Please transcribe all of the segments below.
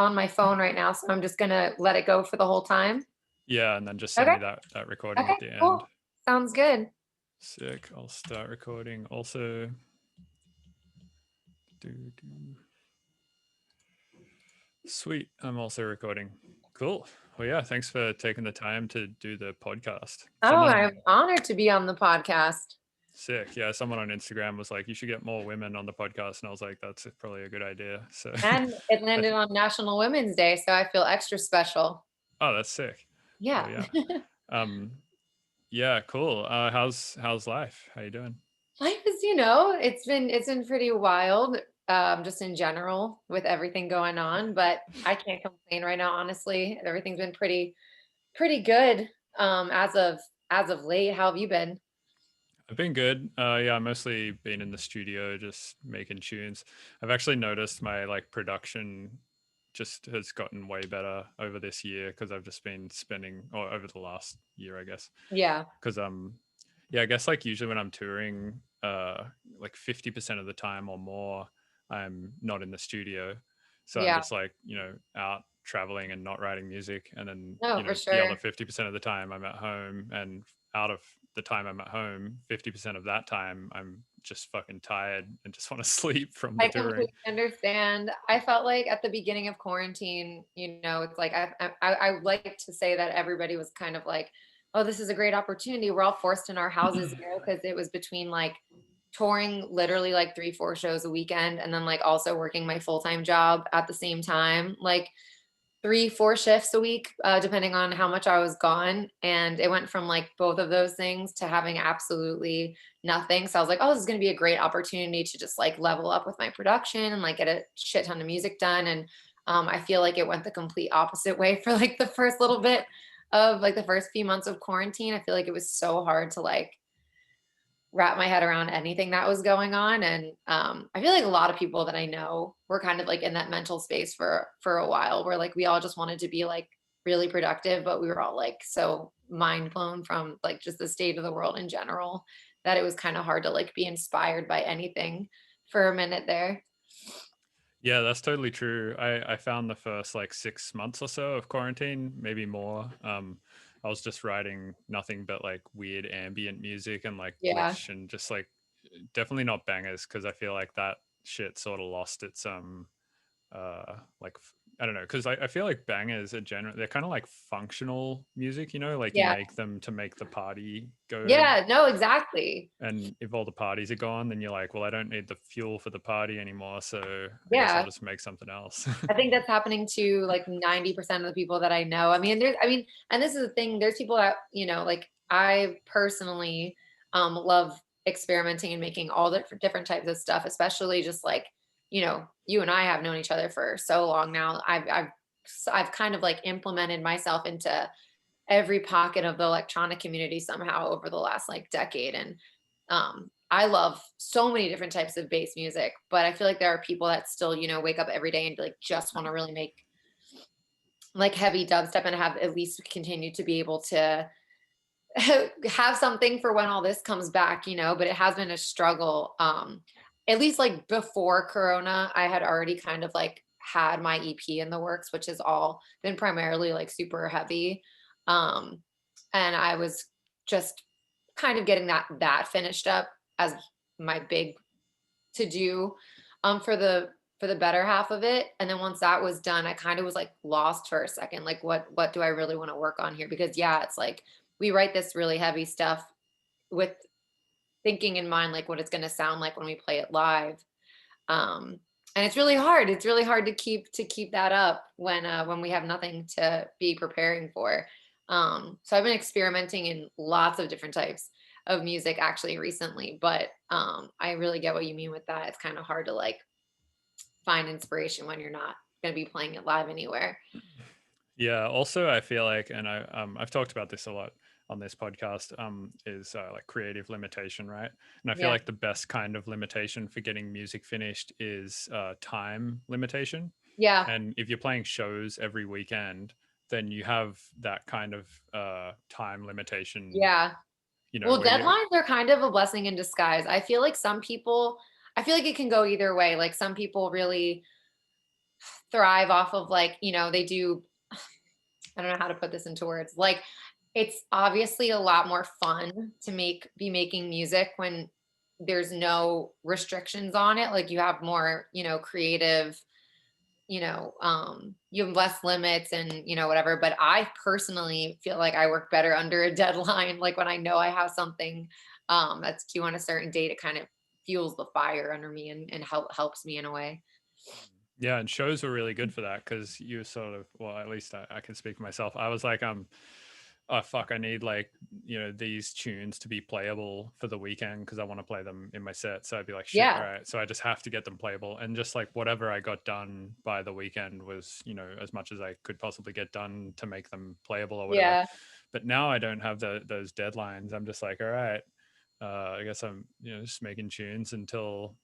on my phone right now, so I'm just gonna let it go for the whole time. Yeah, and then just send Okay. me that recording Okay. at the end. Cool. Sounds good. Sick. I'll start recording. Also, sweet. I'm also recording. Cool. Well, yeah. Thanks for taking the time to do the podcast. Oh, I'm honored to be on the podcast. Sick. Yeah, someone on Instagram was like, "You should get more women on the podcast," and I was like, "That's probably a good idea." So, And it landed on National Women's Day, so I feel extra special. oh, that's sick. Yeah. Well, yeah. Yeah, cool. How's life? How you doing? Life is, it's been pretty wild, just in general with everything going on, but I can't complain right now, honestly. Everything's been pretty good, as of late. How have you been? I've been good. Yeah, I've mostly been in the studio just making tunes. I've actually noticed my like production just has gotten way better over this year because I've just been spending, or over the last year, I guess. Yeah. Because yeah, I guess like usually when I'm touring, like 50% of the time or more, I'm not in the studio. So I'm Yeah. just like, out traveling and not writing music. And then, No, for the other sure. 50% of the time I'm at home, and out of the time I'm at home, 50% of that time I'm just fucking tired and just want to sleep from the I touring. completely understand. I felt like at the beginning of quarantine, it's like I would like to say that everybody was kind of like, oh, this is a great opportunity. We're all forced in our houses, because it was between like touring literally like 3, 4 shows a weekend, and then like also working my full-time job at the same time. Like 3, 4 shifts a week, depending on how much I was gone. And it went from like both of those things to having absolutely nothing. So I was like, oh, this is going to be a great opportunity to just like level up with my production and like get a shit ton of music done. And I feel like it went the complete opposite way for like the first little bit of like the first few months of quarantine. I feel like it was so hard to like wrap my head around anything that was going on. And I feel like a lot of people that I know were kind of like in that mental space for a while, where like we all just wanted to be like really productive, but we were all like so mind blown from like just the state of the world in general, that it was kind of hard to like be inspired by anything for a minute there. Yeah, that's totally true. I found the first like 6 months or so of quarantine, maybe more. I was just writing nothing but like weird ambient music and like Yeah. glitch and just like definitely not bangers, because I feel like that shit sort of lost its like I don't know, because I feel like bangers are general, they're kind of like functional music, like you Yeah. make them to make the party go. Yeah. No, exactly. And if all the parties are gone, then you're like, well, I don't need the fuel for the party anymore, so I guess I'll Yeah. just make something else. I think that's happening to like 90% of the people that I know. And this is the thing, there's people that, like I personally love experimenting and making all the different types of stuff, especially just like, you and I have known each other for so long now. I've kind of like implemented myself into every pocket of the electronic community somehow over the last like decade. And I love so many different types of bass music, but I feel like there are people that still, wake up every day and like just want to really make like heavy dubstep and have at least continue to be able to have something for when all this comes back, but it has been a struggle. At least like before Corona, I had already kind of like had my EP in the works, which has all been primarily like super heavy. Um, and I was just kind of getting that finished up as my big to do for the better half of it. And then once that was done, I kind of was like lost for a second. Like what do I really want to work on here? Because yeah, it's like we write this really heavy stuff with thinking in mind like what it's going to sound like when we play it live. Um and it's really hard. It's really hard to keep that up when we have nothing to be preparing for. So I've been experimenting in lots of different types of music actually recently, but I really get what you mean with that. It's kind of hard to like find inspiration when you're not going to be playing it live anywhere. Yeah. Also, I feel like, and I've talked about this a lot on this podcast, is like creative limitation, right? And I feel Yeah. like the best kind of limitation for getting music finished is time limitation. Yeah. And if you're playing shows every weekend, then you have that kind of time limitation. Yeah. Well, Where you. deadlines are kind of a blessing in disguise. I feel like it can go either way. Like some people really thrive off of like, they do, I don't know how to put this into words. Like it's obviously a lot more fun to be making music when there's no restrictions on it. Like you have more, creative, you have less limits and, whatever. But I personally feel like I work better under a deadline. Like when I know I have something that's due on a certain date, it kind of fuels the fire under me and helps me in a way. Yeah, and shows were really good for that because you sort of, well, at least I can speak for myself. I was like, oh fuck, I need like, these tunes to be playable for the weekend because I want to play them in my set. So I'd be like, shit, all Yeah. right. So I just have to get them playable. And just like whatever I got done by the weekend was, as much as I could possibly get done to make them playable or whatever. Yeah. But now I don't have those deadlines. I'm just like, all right, I guess I'm, just making tunes until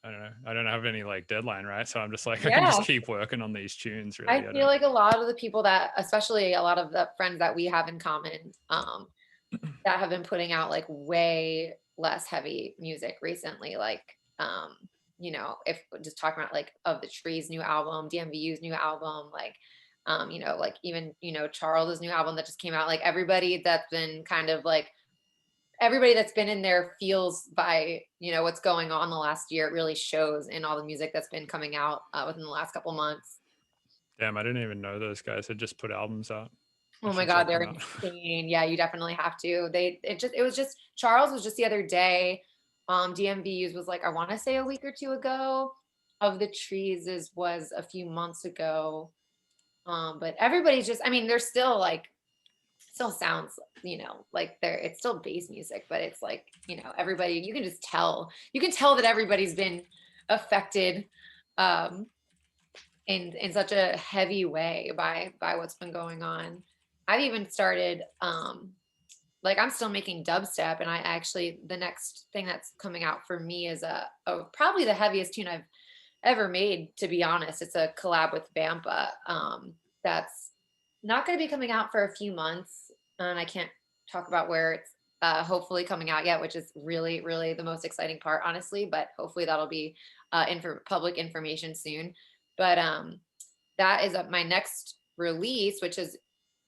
I don't know. I don't have any like deadline, right? So I'm just like, I can just Yeah. keep working on these tunes. I Really, I feel don't. like a lot of the people that, especially a lot of the friends that we have in common, that have been putting out like way less heavy music recently. Like, if just talking about like Of the Trees' new album, DMVU's new album, like, like even, Charles's new album that just came out, like everybody that's been kind of like, everybody that's been in there feels by, what's going on the last year. It really shows in all the music that's been coming out within the last couple months. Damn, I didn't even know those guys had just put albums out. I Oh my should God, check they're them out. insane. Yeah, you definitely have to. It was just Charles was just the other day. DMV's was like, I want to say a week or two ago. Of the Trees was a few months ago. But everybody's just, I mean, they're still like, still sounds, like it's still bass music, but it's like, everybody, you can just tell, you can tell that everybody's been affected, um, in such a heavy way by what's been going on. I've even started like I'm still making dubstep, and I actually the next thing that's coming out for me is a probably the heaviest tune I've ever made, to be honest. It's a collab with Bampa. That's not going to be coming out for a few months, and I can't talk about where it's hopefully coming out yet, which is really, really the most exciting part, honestly. But hopefully that'll be public information soon. But that is my next release, which is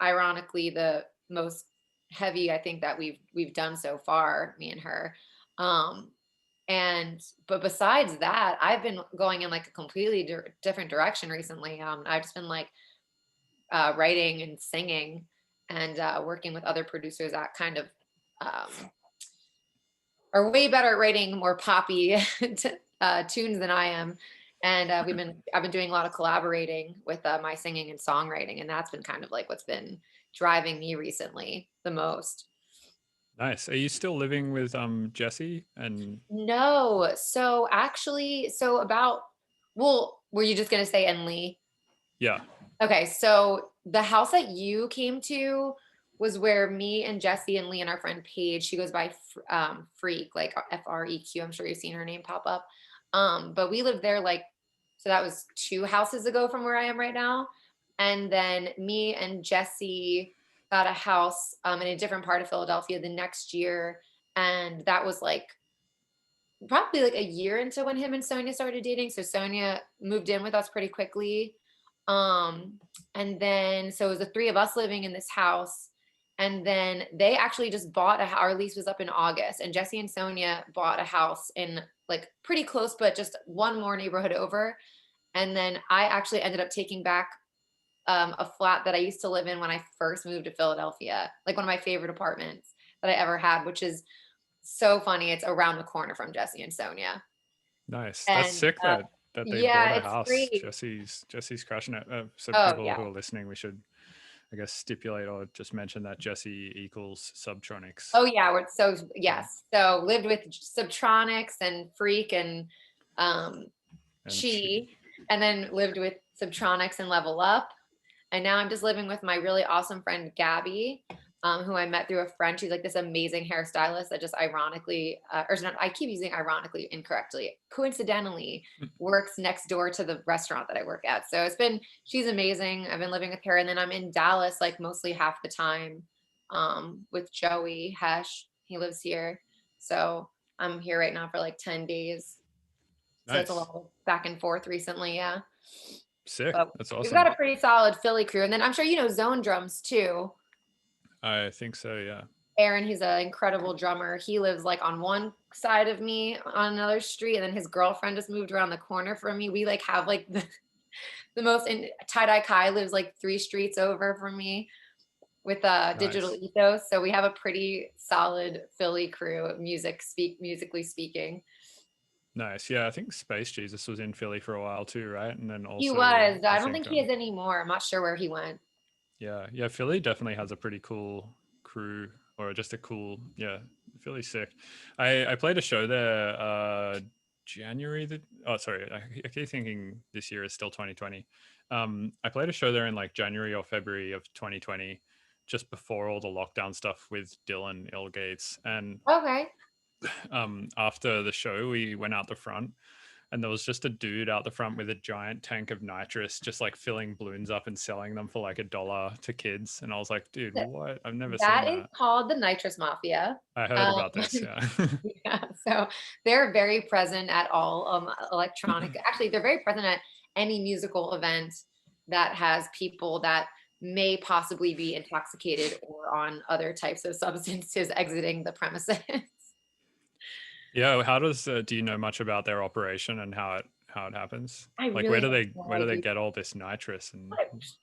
ironically the most heavy I think that we've done so far, me and her. Um, but besides that, I've been going in like a completely different direction recently. I've just been like writing and singing and working with other producers that kind of um, are way better at writing more poppy tunes than I am. And I've been doing a lot of collaborating with my singing and songwriting, and that's been kind of like what's been driving me recently the most. Nice. Are you still living with Jesse? And No, so actually, well, were you just gonna say and Lee? yeah, Okay, so the house that you came to was where me and Jesse and Lee and our friend Paige, she goes by Freak, like FREQ. I'm sure you've seen her name pop up. But we lived there like, so that was 2 houses ago from where I am right now. And then me and Jesse got a house in a different part of Philadelphia the next year. And that was like probably like a year into when him and Sonia started dating. So Sonia moved in with us pretty quickly. And then so it was the three of us living in this house. And then they actually just bought our lease was up in August, and Jesse and Sonia bought a house in like pretty close, but just one more neighborhood over. And then I actually ended up taking back a flat that I used to live in when I first moved to Philadelphia, like one of my favorite apartments that I ever had, which is so funny. It's around the corner from Jesse and Sonia. nice. That's And sick that they bought yeah, a it's house. great. Jesse's crushing it. So Oh people yeah. who are listening, we should, I guess, stipulate or just mention that Jesse equals Subtronics. Oh yeah, we're so Yeah. yes. So lived with Subtronics and Freak and And Chi, and then lived with Subtronics and Level Up. And now I'm just living with my really awesome friend Gabby, who I met through a friend. She's like this amazing hairstylist that just ironically, or not, I keep using ironically incorrectly, coincidentally works next door to the restaurant that I work at. So she's amazing. I've been living with her. And then I'm in Dallas like mostly half the time with Joey Hesh. He lives here. So I'm here right now for like 10 days. So it's a nice. lot of back and forth recently. Yeah. Sick. But That's we've got awesome. a pretty solid Philly crew. And then I'm sure you know Zone Drums too. I think so, yeah. Aaron, who's an incredible drummer. He lives like on one side of me on another street, and then his girlfriend just moved around the corner from me. We like have like the most, and Tie-Dye Kai lives like 3 streets over from me with Digital Nice. Ethos. So we have a pretty solid Philly crew, musically speaking. Nice. Yeah, I think Space Jesus was in Philly for a while too, right? And then He also was. I I don't think think he is anymore. I'm not sure where he went. yeah, Philly definitely has a pretty cool crew, or just a cool, yeah, Philly's sick. I played a show there January sorry, I keep thinking this year is still 2020. I played a show there in like January or February of 2020, just before all the lockdown stuff with Dylan Ilgates. And Okay. after the show we went out the front, and there was just a dude out the front with a giant tank of nitrous, just like filling balloons up and selling them for like $1 to kids. And I was like, dude, what? I've never seen That is that. called the Nitrous Mafia. I heard Um, about this. Yeah. yeah, so they're very present at all electronic. Actually, they're very present at any musical event that has people that may possibly be intoxicated or on other types of substances exiting the premises. Yeah. How does, do you know much about their operation and how it happens? I Like, really have no where do they idea. get all this nitrous, and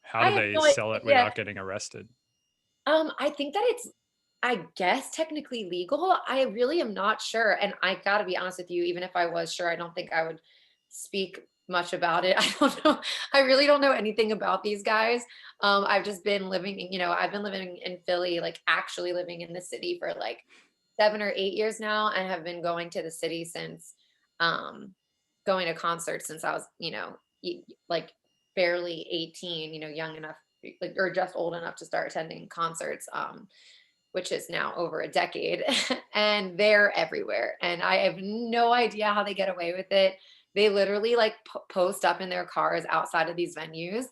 how I do have they no sell it idea. without getting arrested? I think that it's, I guess, technically legal. I really am not sure. And I got to be honest with you, even if I was sure, I don't think I would speak much about it. I don't know. I really don't know anything about these guys. I've just been living, I've been living in Philly, like actually living in the city for like 7 or 8 years now, and have been going to the city since, um, going to concerts since I was, like barely 18, young enough, like, or just old enough to start attending concerts, which is now over a decade. And they're everywhere. And I have no idea how they get away with it. They literally like post up in their cars outside of these venues,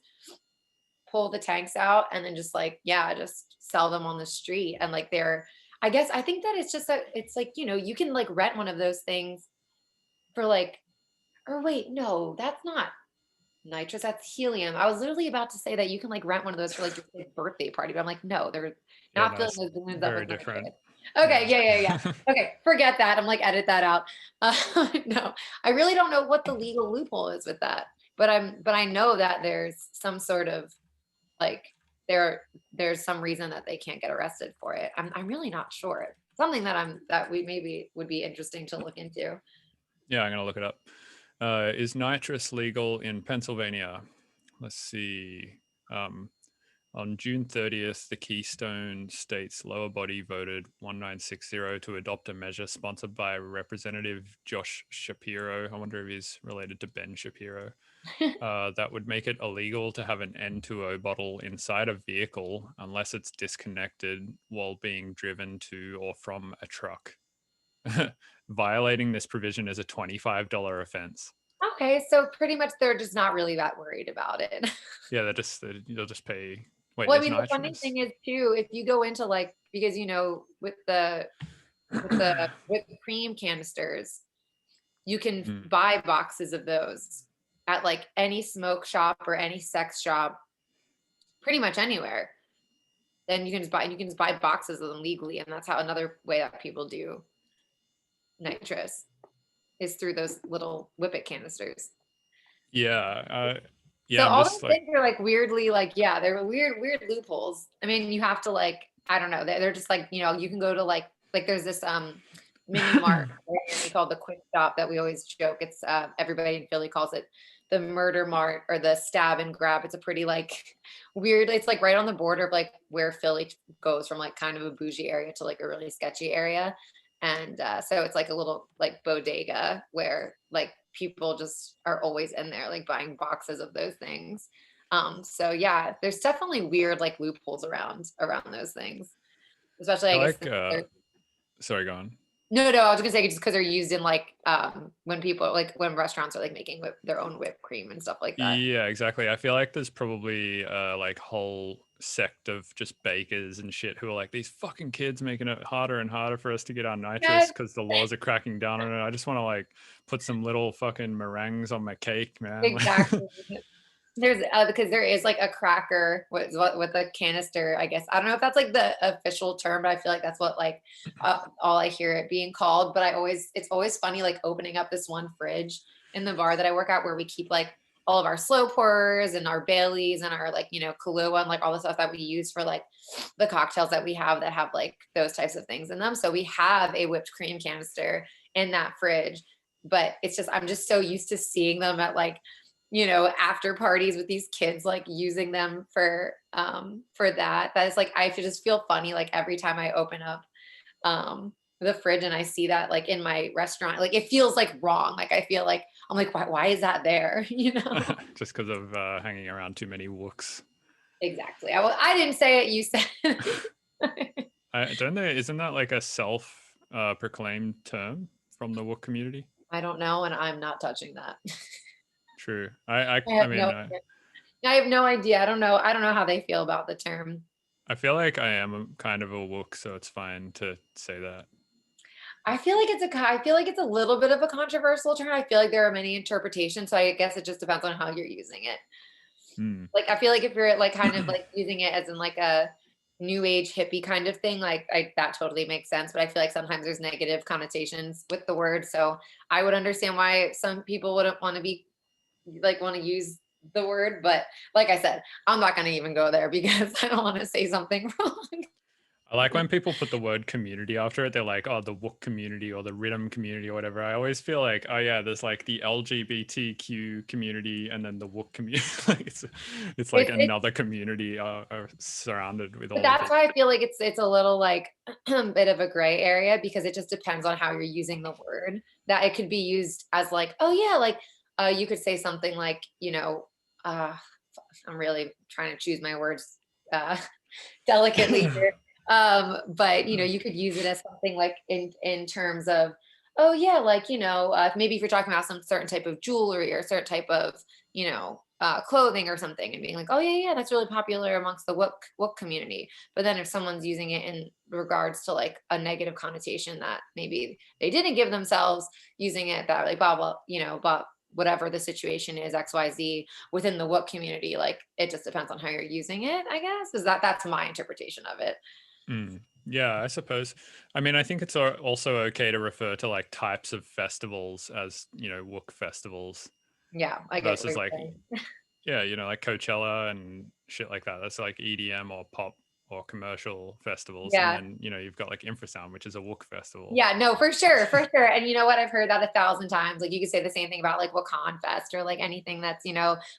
pull the tanks out, and then just like, yeah, just sell them on the street. And like I guess I think that it's just that it's like, you can like rent one of those things for like, or wait, no, that's not nitrous, that's helium. I was literally about to say that you can like rent one of those for like your kid's birthday party, but I'm like, no, they're Yeah, not no, filling it's those balloons up very with different. nitrous. Okay, Yeah. yeah. Okay, forget that. I'm like, edit that out. No, I really don't know what the legal loophole is with that, but I know that there's some sort of like there's some reason that they can't get arrested for it. I'm really not sure. Something that we maybe would be interesting to look into. Yeah, I'm gonna look it up. Is nitrous legal in Pennsylvania? Let's see. Um, on June 30th, the Keystone State's lower body voted 1960 to adopt a measure sponsored by Representative Josh Shapiro. I wonder if he's related to Ben Shapiro. That would make it illegal to have an N2O bottle inside a vehicle unless it's disconnected while being driven to or from a truck. Violating this provision is a $25 offense. Okay, so pretty much they're just not really that worried about it. Yeah, they'll just pay. Wait, Well, I is mean, the funny nitrous? thing is too, if you go into like, because with the whipped cream canisters, you can Mm. buy boxes of those at like any smoke shop or any sex shop, pretty much anywhere. Then you can just buy boxes of them legally, and that's how another way that people do nitrous is through those little whippet canisters. Yeah, So yeah. I'm all just those like, things are like weirdly like, yeah, they're weird loopholes. I mean, you have to like, I don't know, they're just like, you can go to like there's this mini mart called the Quick Stop that we always joke. It's everybody in Philly calls it the murder mart or the stab and grab. It's a pretty like weird, it's like right on the border of like where Philly goes from like kind of a bougie area to like a really sketchy area. And so it's like a little like bodega where like people just are always in there like buying boxes of those things. So yeah, there's definitely weird like loopholes around those things, especially I I guess like. Sorry, go on. no, I was gonna say just because they're used in like when people like when restaurants are like making their own whipped cream and stuff like that. Yeah, exactly. I feel like there's probably like whole sect of just bakers and shit who are like, these fucking kids making it harder and harder for us to get our nitrous Yes, because the laws are cracking down on it. I just want to like put some little fucking meringues on my cake, man. exactly. There's because there is like a cracker with a canister, I guess. I don't know if that's like the official term, but I feel like that's what like all I hear it being called. But it's always funny like opening up this one fridge in the bar that I work at where we keep like all of our slow pours and our Baileys and our like, Kahlua and like all the stuff that we use for like the cocktails that we have that have like those types of things in them. So we have a whipped cream canister in that fridge, but it's just, I'm just so used to seeing them at like, after parties with these kids, like using them for that is like, I just feel funny. Like every time I open up, the fridge and I see that like in my restaurant, like it feels like wrong. Like I feel like, I'm like, why is that there? Just because of hanging around too many wooks. Exactly. I didn't say it. You said it. Isn't that like a self proclaimed term from the wook community? I don't know. And I'm not touching that. True. I I have mean, I have no idea. I don't know. I don't know how they feel about the term. I feel like I am kind of a wook, so it's fine to say that. I feel like it's a little bit of a controversial term. I feel like there are many interpretations. So I guess it just depends on how you're using it. Hmm. Like, I feel like if you're like kind of like using it as in like a new age hippie kind of thing, like that totally makes sense. But I feel like sometimes there's negative connotations with the word. So I would understand why some people wouldn't want to use the word. But like I said, I'm not going to even go there because I don't want to say something wrong. I like when people put the word community after it. They're like, oh, the wook community or the rhythm community or whatever. I always feel like, oh yeah, there's like the LGBTQ community and then the wook community. Like it's like another community surrounded with all. But that's why I feel like it's a little like bit of a gray area because it just depends on how you're using the word. That it could be used as like, oh yeah, like you could say something like, I'm really trying to choose my words delicately here. But you could use it as something like in terms of, oh yeah, like maybe if you're talking about some certain type of jewelry or a certain type of clothing or something, and being like, oh yeah, that's really popular amongst the wook community. But then if someone's using it in regards to like a negative connotation that maybe they didn't give themselves, using it that like blah blah, but whatever the situation is, XYZ within the wook community, like it just depends on how you're using it, I guess. That's my interpretation of it. Yeah, I suppose. I mean, I think it's also okay to refer to like types of festivals as, wook festivals. Yeah, I get versus like, yeah, like Coachella and shit like that. That's like EDM or pop or commercial festivals. Yeah. And then, you've got like Infrasound, which is a wook festival. Yeah, no, for sure, for sure. And you know what? I've heard that 1,000 times. Like you could say the same thing about like Wakan Fest or like anything that's,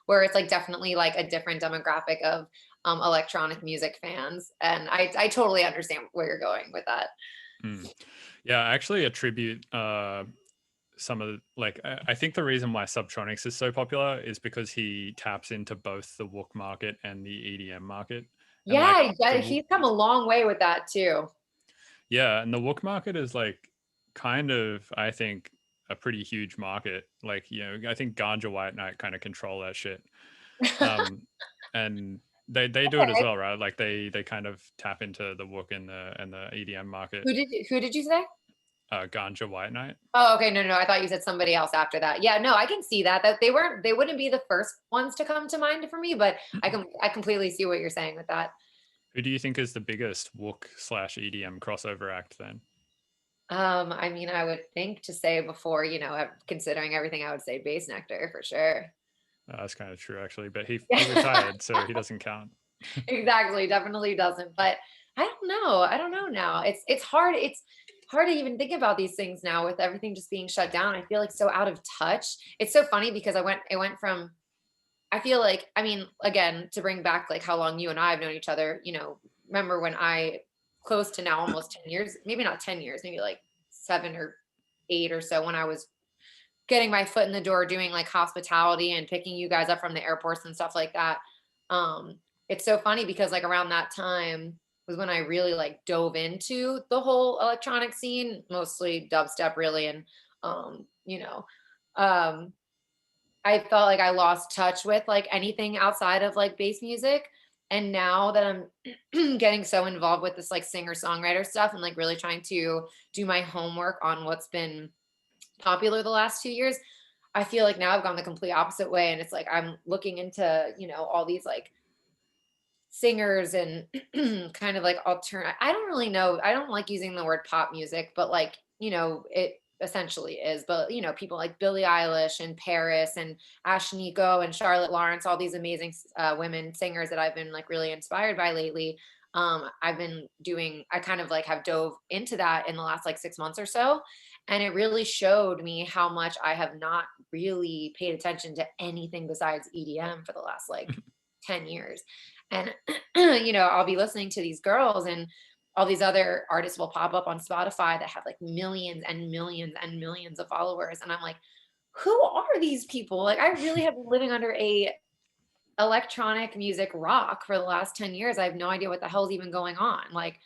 where it's like definitely like a different demographic of electronic music fans. And I totally understand where you're going with that. Yeah, I actually attribute some of like I think the reason why Subtronics is so popular is because he taps into both the wook market and the EDM market. And yeah, he's come a long way with that too. Yeah, and the wook market is like kind of, I think, a pretty huge market. Like, I think Ganja White Knight kind of control that shit. And they do it as well, right? Like they kind of tap into the wook and the EDM market. Who did you say? Ganja White Knight. Oh, okay. No, I thought you said somebody else after that. Yeah, no, I can see that they wouldn't be the first ones to come to mind for me, but I completely see what you're saying with that. Who do you think is the biggest wook/EDM crossover act then? I mean, I would think to say before, considering everything, I would say Bass Nectar for sure. That's kind of true actually, but he retired, so he doesn't count. Exactly, definitely doesn't. But I don't know now. It's hard. It's hard to even think about these things now with everything just being shut down. I feel like so out of touch. It's so funny because it went from, I feel like, I mean, again, to bring back like how long you and I have known each other, remember when close to now almost 10 years, maybe not 10 years, maybe like 7 or 8 or so, when I was getting my foot in the door doing like hospitality and picking you guys up from the airports and stuff like that. It's so funny because like around that time was when I really like dove into the whole electronic scene, mostly dubstep really. And, I felt like I lost touch with like anything outside of like bass music. And now that I'm getting so involved with this like singer songwriter stuff and like really trying to do my homework on what's been popular the last 2 years, I feel like now I've gone the complete opposite way, and it's like I'm looking into, all these like singers and kind of like alternate. I don't really know. I don't like using the word pop music, but like, it essentially is. But people like Billie Eilish and Paris and Ashniko and Charlotte Lawrence, all these amazing women singers that I've been like really inspired by lately. I've been doing, I kind of like have dove into that in the last like 6 months or so. And it really showed me how much I have not really paid attention to anything besides EDM for the last like 10 years. And, I'll be listening to these girls and all these other artists will pop up on Spotify that have like millions and millions and millions of followers. And I'm like, who are these people? Like, I really have been living under a electronic music rock for the last 10 years. I have no idea what the hell's even going on. Like,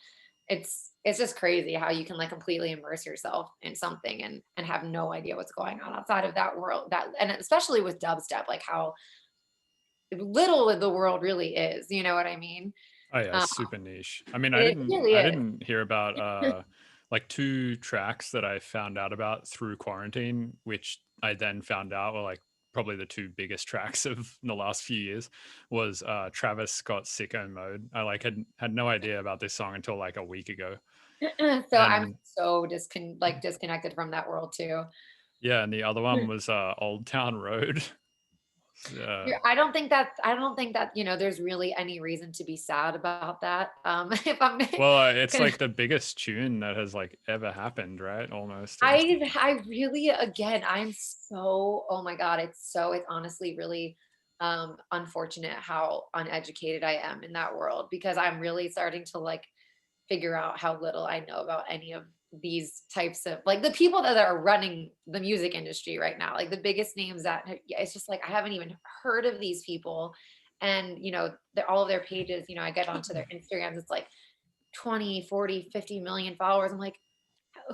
it's just crazy how you can like completely immerse yourself in something and have no idea what's going on outside of that world. That, and especially with dubstep, like how little the world really is, you know what I mean? Oh yeah, Um, super niche. I mean, it really I is. didn't hear about like two tracks that I found out about through quarantine, which I then found out were like probably the two biggest tracks of the last few years was Travis Scott's Sicko Mode. I like had no idea about this song until like a week ago. So I'm And so disconnected from that world too. yeah, and the other one was Old Town Road. uh, I don't think that, there's really any reason to be sad about that. If I'm well, it's gonna like the biggest tune that has like ever happened, right? Almost. I really, again, I'm so, oh my God, it's honestly really unfortunate how uneducated I am in that world, because I'm really starting to like figure out how little I know about any of these types of like the people that are running the music industry right now, like the biggest names that yeah, it's just like I haven't even heard of these people. And all of their pages, I get onto their Instagrams, it's like 20, 40, 50 million followers. I'm like,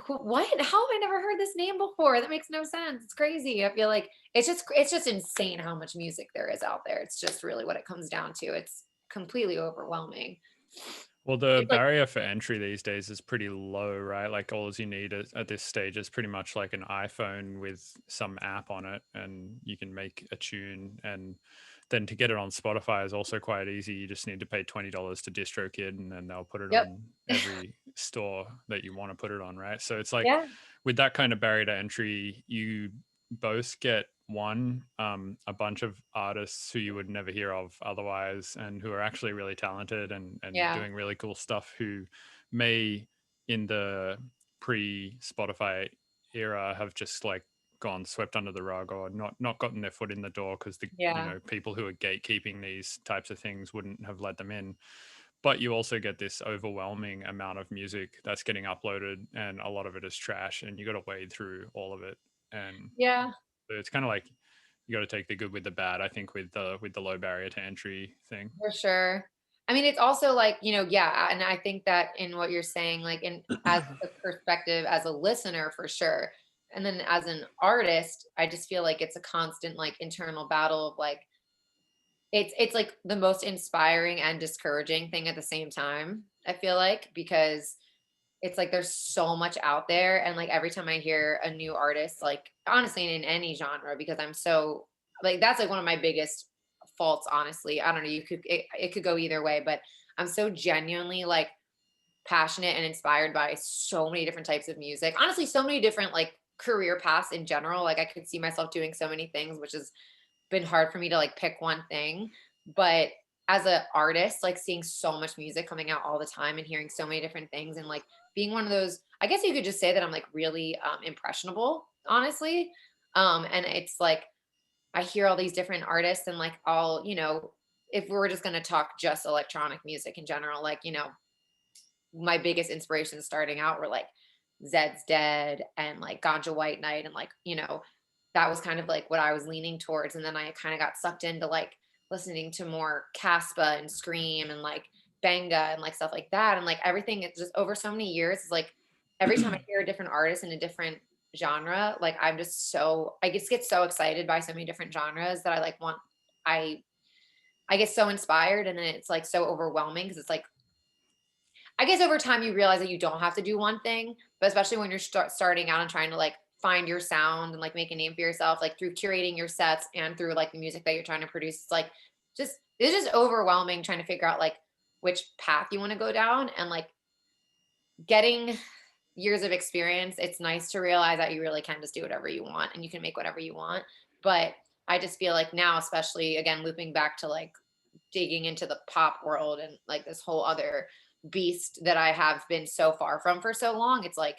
what? How have I never heard this name before? That makes no sense. It's crazy. I feel like it's just insane how much music there is out there. It's just really what it comes down to. It's completely overwhelming. Well, the It's like, barrier for entry these days is pretty low, right? Like all you need at this stage is pretty much like an iPhone with some app on it, and you can make a tune. And then to get it on Spotify is also quite easy. You just need to pay $20 to DistroKid, and then they'll put it yep. on every store that you want to put it on, right? So it's like Yeah. with that kind of barrier to entry, you both get one a bunch of artists who you would never hear of otherwise and who are actually really talented and Yeah. doing really cool stuff, who may in the pre Spotify era have just like gone swept under the rug or not gotten their foot in the door because the Yeah. people who are gatekeeping these types of things wouldn't have let them in. But you also get this overwhelming amount of music that's getting uploaded, and a lot of it is trash, and you got to wade through all of it. And Yeah. so it's kind of like you got to take the good with the bad, I think, with the low barrier to entry thing. For sure. I mean, it's also like, yeah, and I think that in what you're saying, like in as a perspective as a listener for sure. And then as an artist, I just feel like it's a constant like internal battle of like it's like the most inspiring and discouraging thing at the same time, I feel like, because it's like there's so much out there, and like every time I hear a new artist, like honestly in any genre, because I'm so like that's like one of my biggest faults, honestly. I don't know, it could go either way, but I'm so genuinely like passionate and inspired by so many different types of music. Honestly, so many different like career paths in general. Like I could see myself doing so many things, which has been hard for me to like pick one thing. But as an artist, like seeing so much music coming out all the time and hearing so many different things and like being one of those, I guess you could just say that I'm like really impressionable, honestly. And it's like I hear all these different artists and like all, if we were just going to talk just electronic music in general, like, my biggest inspirations starting out were like Zeds Dead and like Ganja White Night and like, that was kind of like what I was leaning towards. And then I kind of got sucked into like listening to more Caspa and Skream and like Benga and like stuff like that. And like everything, it's just over so many years, it's like every time I hear a different artist in a different genre, like I'm just so, I just get so excited by so many different genres that I like I, I get so inspired, and then it's like so overwhelming because it's like, I guess over time you realize that you don't have to do one thing, but especially when you're starting out and trying to like find your sound and like make a name for yourself, like through curating your sets and through like the music that you're trying to produce. It's like it's just overwhelming trying to figure out like which path you want to go down, and like getting years of experience, it's nice to realize that you really can just do whatever you want and you can make whatever you want. But I just feel like now, especially again, looping back to like digging into the pop world and like this whole other beast that I have been so far from for so long, it's like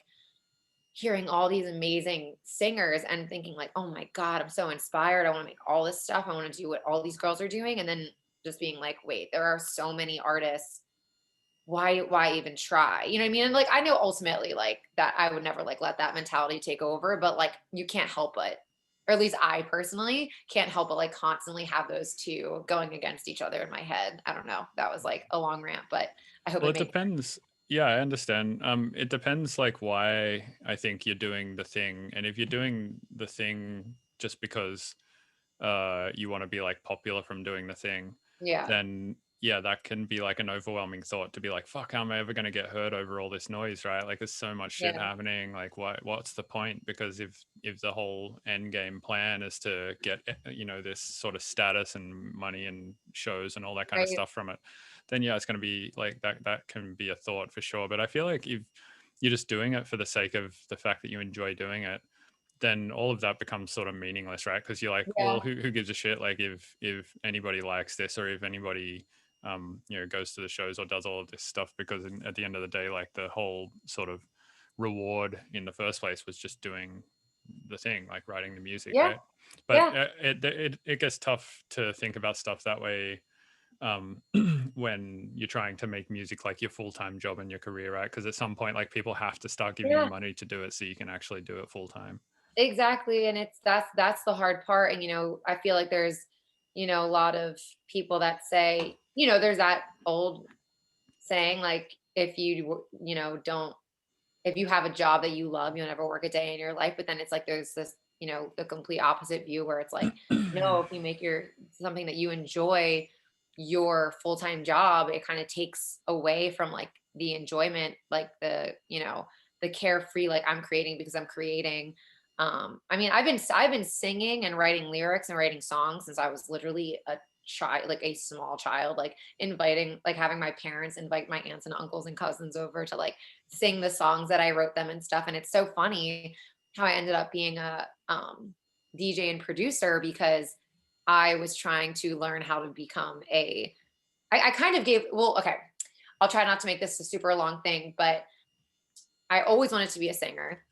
hearing all these amazing singers and thinking like, oh my God, I'm so inspired. I want to make all this stuff. I want to do what all these girls are doing. And then just being like, wait, there are so many artists. Why even try? You know what I mean? And like I know ultimately like that I would never like let that mentality take over, but like you can't help but, or at least I personally can't help but like constantly have those two going against each other in my head. I don't know. That was like a long rant, but I hope Well, it it made depends. Yeah, I understand. It depends like why I think you're doing the thing. And if you're doing the thing just because you want to be like popular from doing the thing, yeah. then yeah, that can be like an overwhelming thought to be like, fuck, how am I ever going to get heard over all this noise, right? Like there's so much shit Yeah. happening. Like what's the point? Because if the whole end game plan is to get this sort of status and money and shows and all that kind of Right. stuff from it, then yeah, it's going to be like that can be a thought for sure. But I feel like if you're just doing it for the sake of the fact that you enjoy doing it, then all of that becomes sort of meaningless, right? Because you're like, Yeah. well, who gives a shit? Like if anybody likes this, or if anybody goes to the shows or does all of this stuff, because at the end of the day, like the whole sort of reward in the first place was just doing the thing, like writing the music, Yeah. right? But Yeah. it gets tough to think about stuff that way when you're trying to make music like your full-time job in your career, right? Because at some point, like people have to start giving you Yeah. money to do it so you can actually do it full time. Exactly. And it's that's the hard part. And I feel like there's, a lot of people that say, there's that old saying like if don't, if you have a job that you love, you'll never work a day in your life. But then it's like there's this, the complete opposite view where it's like, no, if you make your something that you enjoy your full-time job, it kind of takes away from like the enjoyment, like the carefree, like I'm creating because I'm creating. I mean, I've been singing and writing lyrics and writing songs since I was literally a child, like a small child, like inviting, like having my parents invite my aunts and uncles and cousins over to like sing the songs that I wrote them and stuff. And it's so funny how I ended up being a DJ and producer because I was trying to learn how to become I kind of gave, well, okay, I'll try not to make this a super long thing, but I always wanted to be a singer.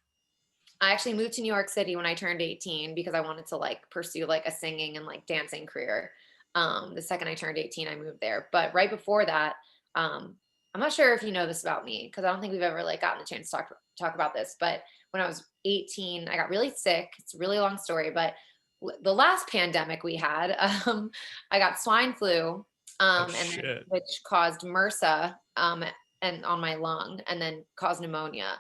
I actually moved to New York City when I turned 18 because I wanted to like pursue like a singing and like dancing career. The second I turned 18, I moved there. But right before that, I'm not sure if you know this about me because I don't think we've ever like gotten a chance to talk about this. But when I was 18, I got really sick. It's a really long story, but the last pandemic we had, I got swine flu, Oh and then shit. which caused MRSA, and on my lung, and then caused pneumonia.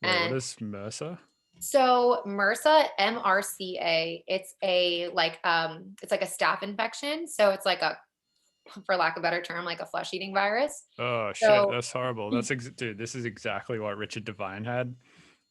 Wait, what And is MRSA? so MRSA, MRCA, it's like a staph infection. So it's like for lack of a better term, like a flesh-eating virus. Oh shit, So that's horrible. Dude, this is exactly what Richard Devine had.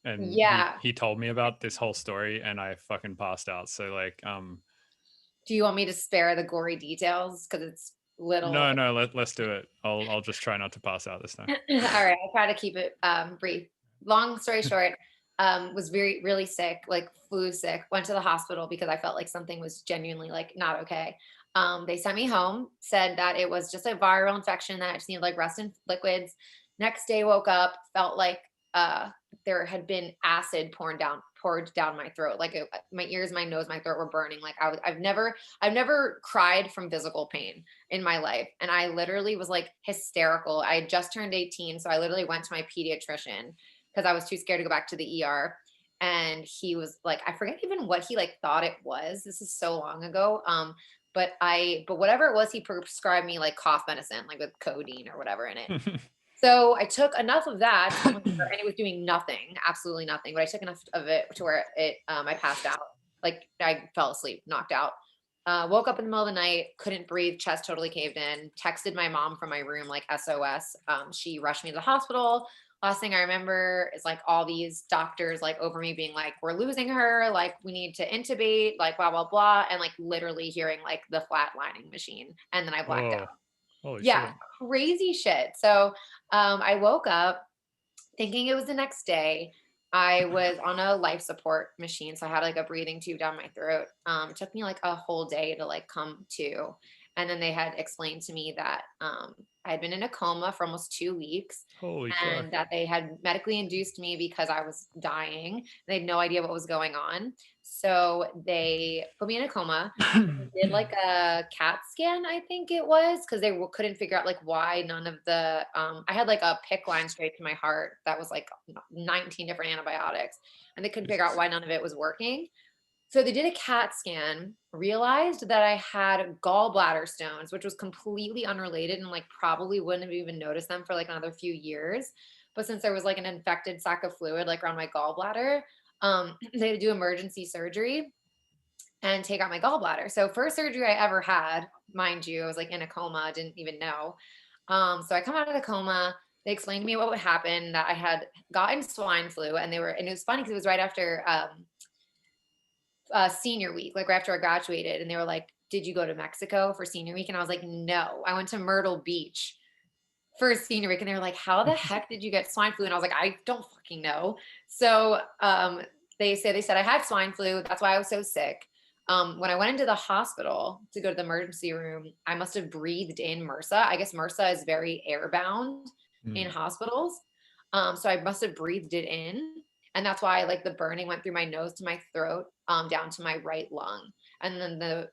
And he yeah. he told me about this whole story and I fucking passed out. So like Do you want me to spare the gory details? Because it's little. no, let's do it. I'll just try not to pass out this time. All right, I'll try to keep it brief. Long story short, was really sick, like flu sick. Went to the hospital because I felt like something was genuinely like not okay. They sent me home, said that it was just a viral infection that I just needed like rest in liquids. Next day, woke up, felt like uh, there had been acid poured down my throat. Like my ears, my nose, my throat were burning. Like I've never cried from physical pain in my life. And I literally was like hysterical. I had just turned 18. So I literally went to my pediatrician because I was too scared to go back to the ER. And he was like, I forget even what he like thought it was. This is so long ago. But whatever it was, he prescribed me like cough medicine, like with codeine or whatever in it. So I took enough of that and it was doing nothing, absolutely nothing. But I took enough of it to where I passed out. Like I fell asleep, knocked out. Woke up in the middle of the night, couldn't breathe, chest totally caved in. Texted my mom from my room like SOS. She rushed me to the hospital. last thing I remember is like all these doctors like over me being like, we're losing her, like we need to intubate, like blah blah blah, and like literally hearing like the flatlining machine, and then I blacked out. Oh, holy Yeah, shit. crazy shit. So I woke up thinking it was the next day. I was on a life support machine, so I had like a breathing tube down my throat. It took me like a whole day to like come to, and then they had explained to me that I had been in a coma for almost 2 weeks, Holy fuck. and that they had medically induced me because I was dying. They had no idea what was going on, so they put me in a coma. Did like a CAT scan, I think it was, because they couldn't figure out like why none of the I had like a PICC line straight to my heart that was like 19 different antibiotics, and they couldn't figure out Jesus. why none of it was working. So they did a CAT scan, realized that I had gallbladder stones, which was completely unrelated and like probably wouldn't have even noticed them for like another few years. But since there was like an infected sac of fluid like around my gallbladder, they had to do emergency surgery and take out my gallbladder. So first surgery I ever had, mind you, I was like in a coma, didn't even know. So I come out of the coma. They explained to me what would happen, that I had gotten swine flu, and it was funny because it was right after senior week, like right after I graduated, and they were like, "Did you go to Mexico for senior week?" And I was like, "No, I went to Myrtle Beach for senior week." And they were like, "How the heck did you get swine flu?" And I was like, "I don't fucking know." So they said I had swine flu. That's why I was so sick. When I went into the hospital to go to the emergency room, I must have breathed in MRSA. I guess MRSA is very airbound in Mm. hospitals. So I must have breathed it in. And that's why like the burning went through my nose to my throat, down to my right lung. And then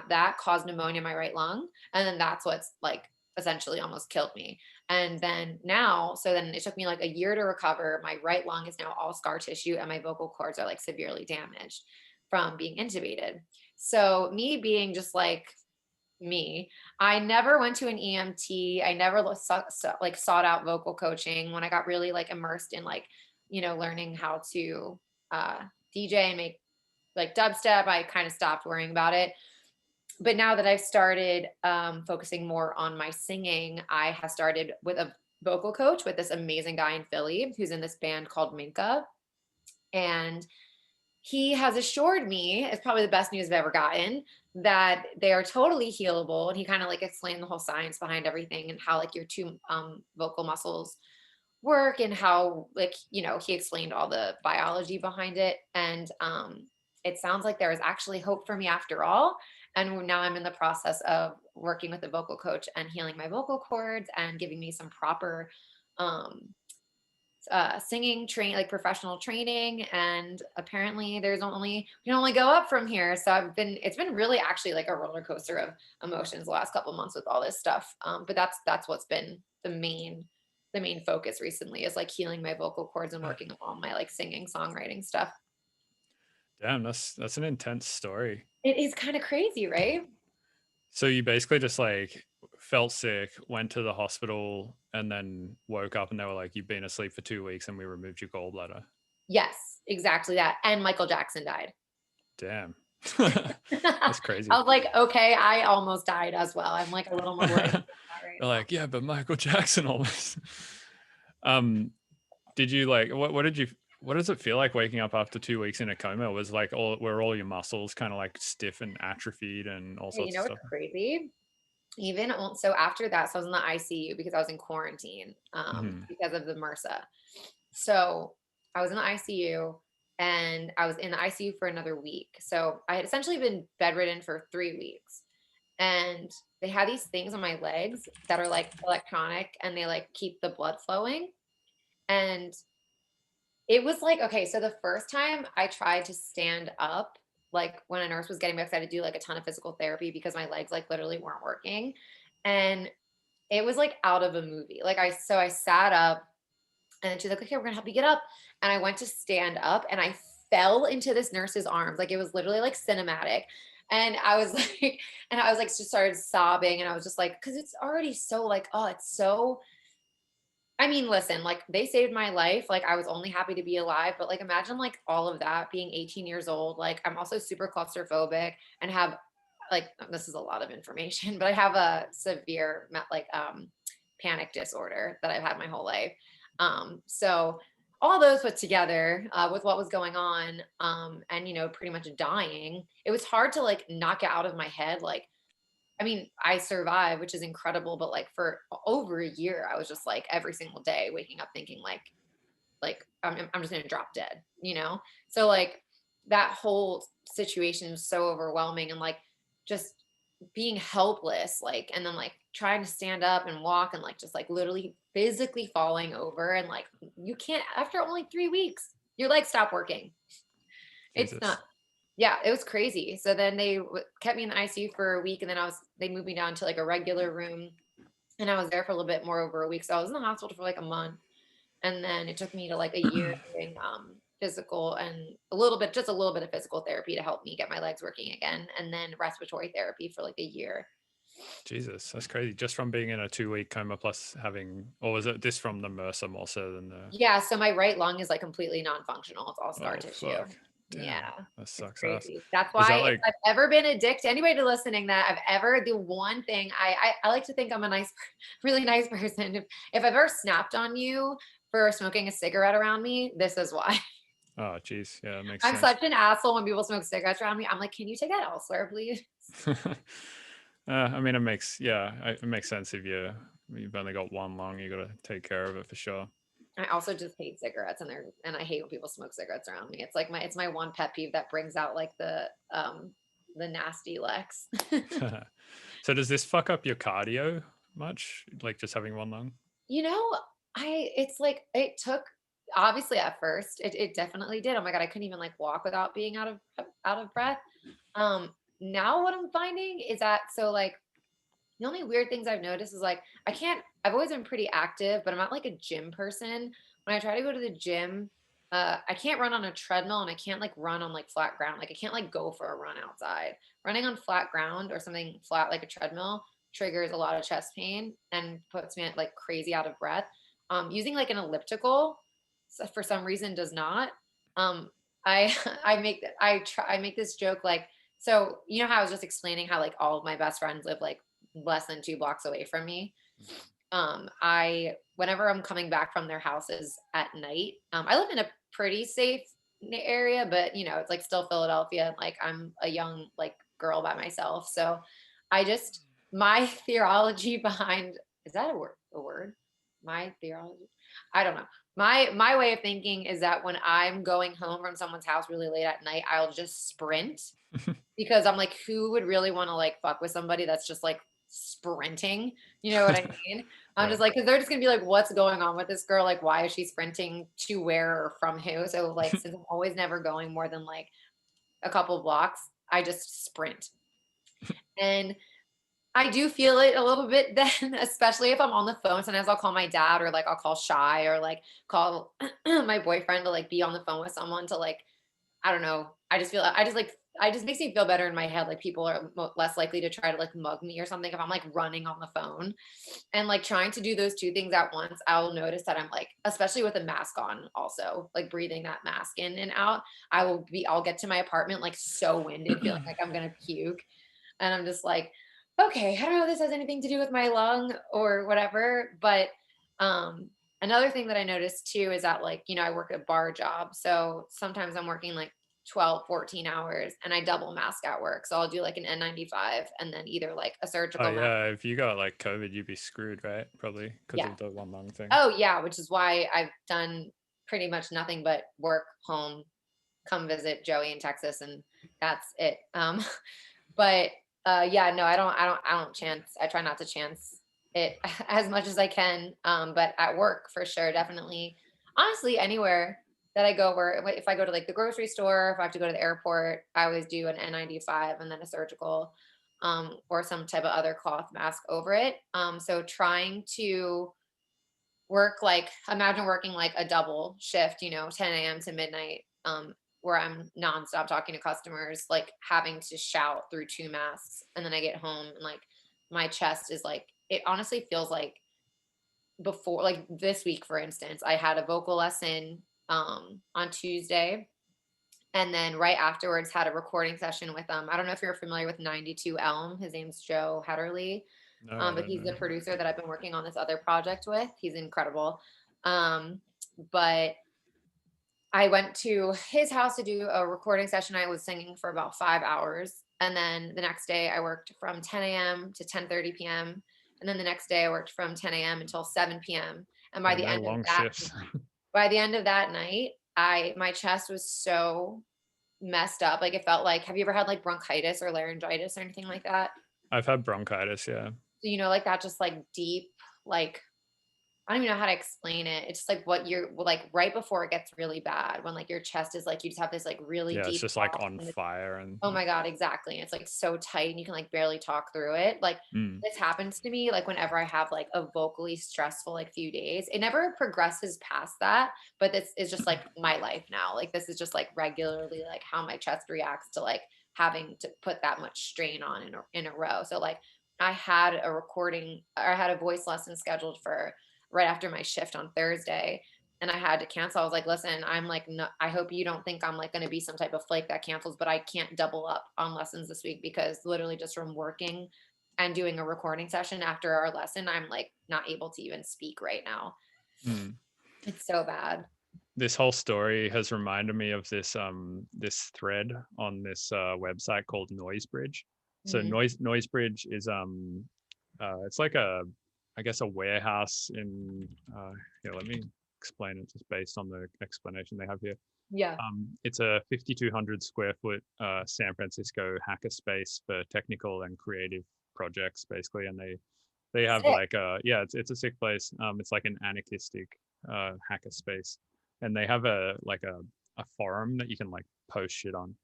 that caused pneumonia in my right lung. And then that's what's like essentially almost killed me. And then now, so then it took me like a year to recover. My right lung is now all scar tissue, and my vocal cords are like severely damaged from being intubated. So me being just like me, I never went to an EMT. I never like sought out vocal coaching. When I got really like immersed in like, learning how to uh, DJ and make like dubstep, I kind of stopped worrying about it. But now that I've started focusing more on my singing, I have started with a vocal coach with this amazing guy in Philly who's in this band called Minka. And he has assured me, it's probably the best news I've ever gotten, that they are totally healable. And he kind of like explained the whole science behind everything and how like your two vocal muscles work, and how like, he explained all the biology behind it. And it sounds like there is actually hope for me after all. And now I'm in the process of working with a vocal coach and healing my vocal cords and giving me some proper um, singing train, like professional training. And apparently we can only go up from here. So it's been really actually like a roller coaster of emotions the last couple of months with all this stuff. But that's what's been the main focus recently, is like healing my vocal cords and working on all my like singing, songwriting stuff. Damn, that's an intense story. It is kind of crazy, right? So you basically just like felt sick, went to the hospital, and then woke up and they were like, "You've been asleep for 2 weeks and we removed your gallbladder." Yes, exactly that. And Michael Jackson died. Damn. I That's crazy. was like, okay, I almost died as well. I'm like a little more worried about that right They're now. like, "Yeah, but Michael Jackson almost." um, did you like what does it feel like waking up after 2 weeks in a coma? Was like were all your muscles kind of like stiff and atrophied and all Hey, you sorts of know what's stuff? crazy? So after that, so I was in the ICU because I was in quarantine Mhm. because of the MRSA. So I was in the ICU, and I was in the ICU for another week. So I had essentially been bedridden for 3 weeks. And they had these things on my legs that are like electronic, and they like keep the blood flowing. And it was like, okay, so the first time I tried to stand up, like when a nurse was getting me, because I had to do like a ton of physical therapy because my legs like literally weren't working. And it was like out of a movie. So I sat up, and she's like, okay, we're gonna help you get up. And I went to stand up, and I fell into this nurse's arms. Like it was literally like cinematic. And I was like, just started sobbing. And I was just like, because it's already so like, oh, it's so, I mean, listen, like they saved my life. Like I was only happy to be alive, but like imagine like all of that being 18 years old. Like I'm also super claustrophobic and have like, this is a lot of information, but I have a severe like panic disorder that I've had my whole life. So all those put together with what was going on, and pretty much dying, it was hard to like knock it out of my head. Like, I mean, I survived, which is incredible, but like for over a year, I was just like every single day waking up thinking like I'm just gonna drop dead. So like that whole situation was so overwhelming, and like just being helpless, like, and then like trying to stand up and walk, and like just like literally physically falling over, and like you can't, after only 3 weeks your legs stop working. It's not. Jesus. Yeah, it was crazy. So then they kept me in the ICU for a week, and then they moved me down to like a regular room, and I was there for a little bit more over a week. So I was in the hospital for like a month, and then it took me to like a year doing physical and just a little bit of physical therapy to help me get my legs working again, and then respiratory therapy for like a year. Jesus, that's crazy. Just from being in a 2-week coma plus having, or was it this from the MRSA more so than the? Yeah, so my right lung is like completely non-functional. It's all scar Oh tissue. fuck! Yeah, Damn, that it's sucks ass. crazy. That's Is why that if like? I've ever been addicted, anybody listening, that I've ever, the one thing I like to think I'm a nice, really nice person. If I've ever snapped on you for smoking a cigarette around me, this is why. Oh, geez, yeah, that makes I'm sense. such an asshole when people smoke cigarettes around me. I'm like, can you take that elsewhere, please? I mean, it makes sense if you've only got one lung, you got to take care of it for sure. I also just hate cigarettes, and I hate when people smoke cigarettes around me. It's my one pet peeve that brings out like the nasty Lex. So does this fuck up your cardio much? Like just having one lung? You know, it's like it took, obviously at first it definitely did. Oh my God, I couldn't even like walk without being out of breath. Now what I'm finding is that, so like the only weird things I've noticed is like I've always been pretty active, but I'm not like a gym person. When I try to go to the gym, I can't run on a treadmill, and I can't like run on like flat ground. Like I can't like go for a run outside. Running on flat ground or something flat like a treadmill triggers a lot of chest pain and puts me like crazy out of breath. Using like an elliptical, for some reason, does not. Um, I I make this joke like, so how I was just explaining how like all of my best friends live like less than 2 blocks away from me. I Whenever I'm coming back from their houses at night, I live in a pretty safe area, but it's like still Philadelphia. Like I'm a young like girl by myself, so I just, my theology behind, is that a word? A word? My theology? I don't know. My way of thinking is that when I'm going home from someone's house really late at night, I'll just sprint, because I'm like, who would really want to like fuck with somebody that's just like sprinting? You know what I mean? I'm Right. just like, because they're just gonna be like, what's going on with this girl? Like, why is she sprinting to where or from who? So like, since I'm always never going more than like a couple blocks, I just sprint. And I do feel it a little bit then, especially if I'm on the phone. Sometimes I'll call my dad, or like I'll call Shy, or like call my boyfriend to like be on the phone with someone to like, I don't know. I just makes me feel better in my head. Like people are less likely to try to like mug me or something if I'm like running on the phone, and like trying to do those two things at once. I'll notice that I'm like, especially with a mask on, also like breathing that mask in and out. I'll get to my apartment like so winded, feeling like I'm going to puke. And I'm just like, okay, I don't know if this has anything to do with my lung or whatever. But another thing that I noticed too is that like, I work a bar job. So sometimes I'm working like 12, 14 hours, and I double mask at work. So I'll do like an N95 and then either like a Oh surgical mask. yeah, if you got like COVID, you'd be screwed, right? Probably because Yeah. of the one lung thing. Oh yeah, which is why I've done pretty much nothing but work, home, come visit Joey in Texas, and that's it. But yeah, no, I don't chance. I try not to chance it as much as I can. But at work for sure, definitely. Honestly, anywhere that I go, where if I go to like the grocery store, if I have to go to the airport, I always do an N95 and then a surgical, or some type of other cloth mask over it. So trying to work, like, imagine working like a double shift, 10 a.m. to midnight, where I'm nonstop talking to customers, like having to shout through two masks. And then I get home and like my chest is like, it honestly feels like, before, like this week, for instance, I had a vocal lesson on Tuesday. And then right afterwards had a recording session with I don't know if you're familiar with 92 Elm. His name's Joe Hetterly. No, I But don't he's the know. producer that I've been working on this other project with. He's incredible. But I went to his house to do a recording session. I was singing for about 5 hours. And then the next day I worked from 10 a.m. to 10:30 p.m. And then the next day I worked from 10 a.m. until 7 p.m. And Yeah, no long shifts. by the end of that night, my chest was so messed up. Like it felt like, have you ever had like bronchitis or laryngitis or anything like that? I've had bronchitis, yeah. So, like that just like deep, like I don't even know how to explain it. It's just like what you're like right before it gets really bad when like your chest is like you just have this like really Yeah, it's deep just like cough on and fire and oh my God, exactly. It's like so tight and you can like barely talk through it. Like mm, this happens to me like whenever I have like a vocally stressful like few days. It never progresses past that, but this is just like my life now. Like this is just like regularly like how my chest reacts to like having to put that much strain on in a row. So like I had a recording or I had a voice lesson scheduled for right after my shift on Thursday and I had to cancel. I was like, listen, I'm like, no, I hope you don't think I'm like going to be some type of flake that cancels, but I can't double up on lessons this week because literally just from working and doing a recording session after our lesson, I'm like not able to even speak right now. mm. It's so bad. This whole story has reminded me of this thread on this website called Noisebridge. So Mhm. Noisebridge is it's like I guess a warehouse in here, let me explain it just based on the explanation they have here. Yeah. It's a 5,200 square foot San Francisco hackerspace for technical and creative projects, basically. And they have Sick. like it's a sick place. It's like an anarchistic hackerspace, and they have a forum that you can like post shit on.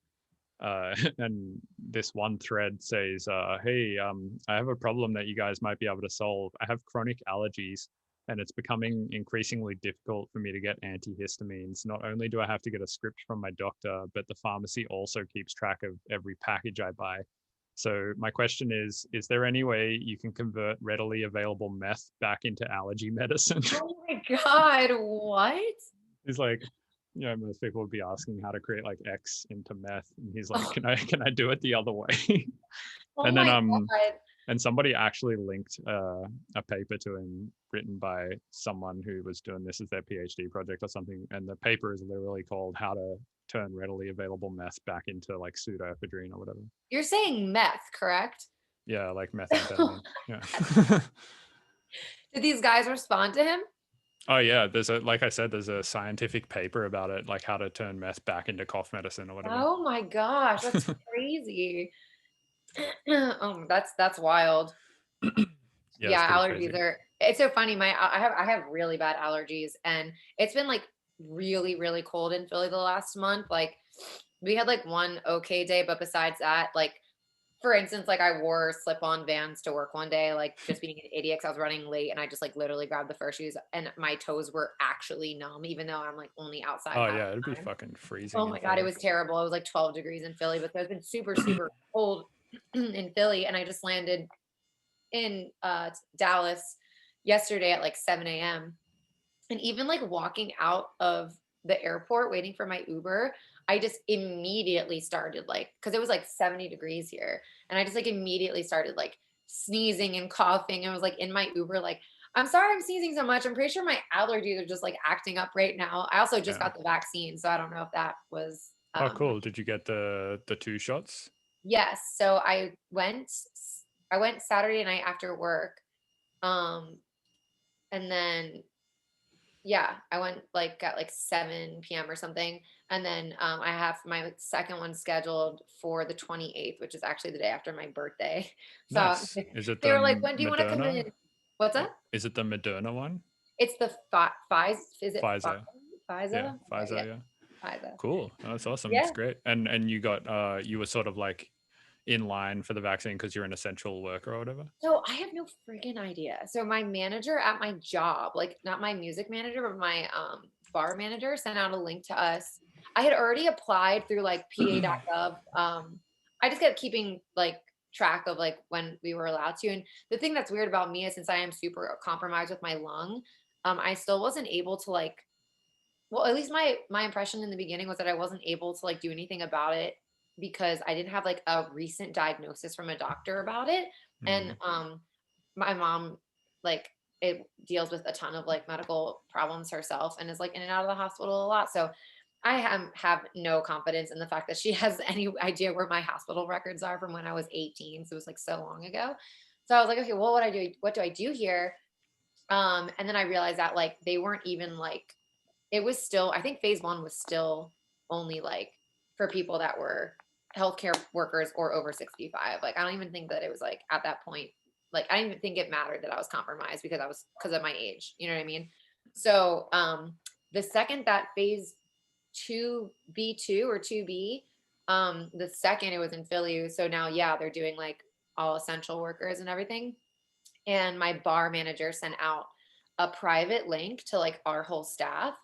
And this one thread says, "Hey, I have a problem that you guys might be able to solve. I have chronic allergies, and it's becoming increasingly difficult for me to get antihistamines. Not only do I have to get a script from my doctor, but the pharmacy also keeps track of every package I buy. So my question is there any way you can convert readily available meth back into allergy medicine?" Oh my God. What? He's like, most people would be asking how to create like X into meth, and he's like, can I do it the other way? Oh And then my God. and somebody actually linked a paper to him written by someone who was doing this as their PhD project or something, and the paper is literally called "How to Turn Readily Available Meth Back into like Pseudoephedrine or whatever." You're saying meth, correct? Yeah, like methamphetamine. Yeah. Did these guys respond to him? Oh yeah, like I said, there's a scientific paper about it, like how to turn meth back into cough medicine or whatever. Oh my gosh, that's crazy. Oh, that's wild. Yeah, it's Yeah, pretty crazy. allergies are it's so funny. I have really bad allergies and it's been like really, really cold in Philly the last month. Like we had like one okay day, but besides that, like for instance, like I wore slip-on Vans to work one day, like just being an idiot 'cause I was running late and I just like literally grabbed the first shoes and my toes were actually numb, even though I'm like only outside Oh half yeah, it'd the be time. fucking freezing Oh in my God, it Philly. was terrible. It was like 12 degrees in Philly, but it's been super, super cold in Philly. And I just landed in Dallas yesterday at like 7 a.m. And even like walking out of the airport waiting for my Uber, I just immediately started like, because it was like 70 degrees here. And I just like immediately started like sneezing and coughing. And was like in my Uber, like, I'm sorry I'm sneezing so much. I'm pretty sure my allergies are just like acting up right now. I also just Yeah. got the vaccine. So I don't know if that was, Oh cool. Did you get the 2 shots? yes. So I went Saturday night after work. Um, and then yeah, I went like at like 7 p.m. or something. And then I have my second one scheduled for the 28th, which is actually the day after my birthday. So Nice. Is it they the were like, when do you want to come Moderna? in? What's that? Is it the Moderna one? It's the Pfizer. Is it Pfizer. Yeah, Pfizer? Okay, Pfizer, yeah, yeah. Pfizer. Cool. Oh, that's awesome. That's Yeah. great. And you got you were sort of like in line for the vaccine because you're an essential worker or whatever? So I have no freaking idea. So my manager at my job, like not my music manager, but my bar manager sent out a link to us. I had already applied through like pa.gov. I just kept keeping like track of like when we were allowed to. And the thing that's weird about me is since I am super compromised with my lung, I still wasn't able to like well, at least my impression in the beginning was that I wasn't able to like do anything about it because I didn't have like a recent diagnosis from a doctor about it. And Mm. my mom like it deals with a ton of like medical problems herself and is like in and out of the hospital a lot. So I have no confidence in the fact that she has any idea where my hospital records are from when I was 18. So it was like so long ago. So I was like, okay, well, what do I do here? And then I realized that like they weren't even like, it was still, I think phase one was still only like for people that were healthcare workers or over 65. Like I don't even think that it was like at that point, like I didn't even think it mattered that I was compromised because of my age. You know what I mean? So the second that phase 2B2 or 2B, the second it was in Philly. So now yeah, they're doing like all essential workers and everything. And my bar manager sent out a private link to like our whole staff.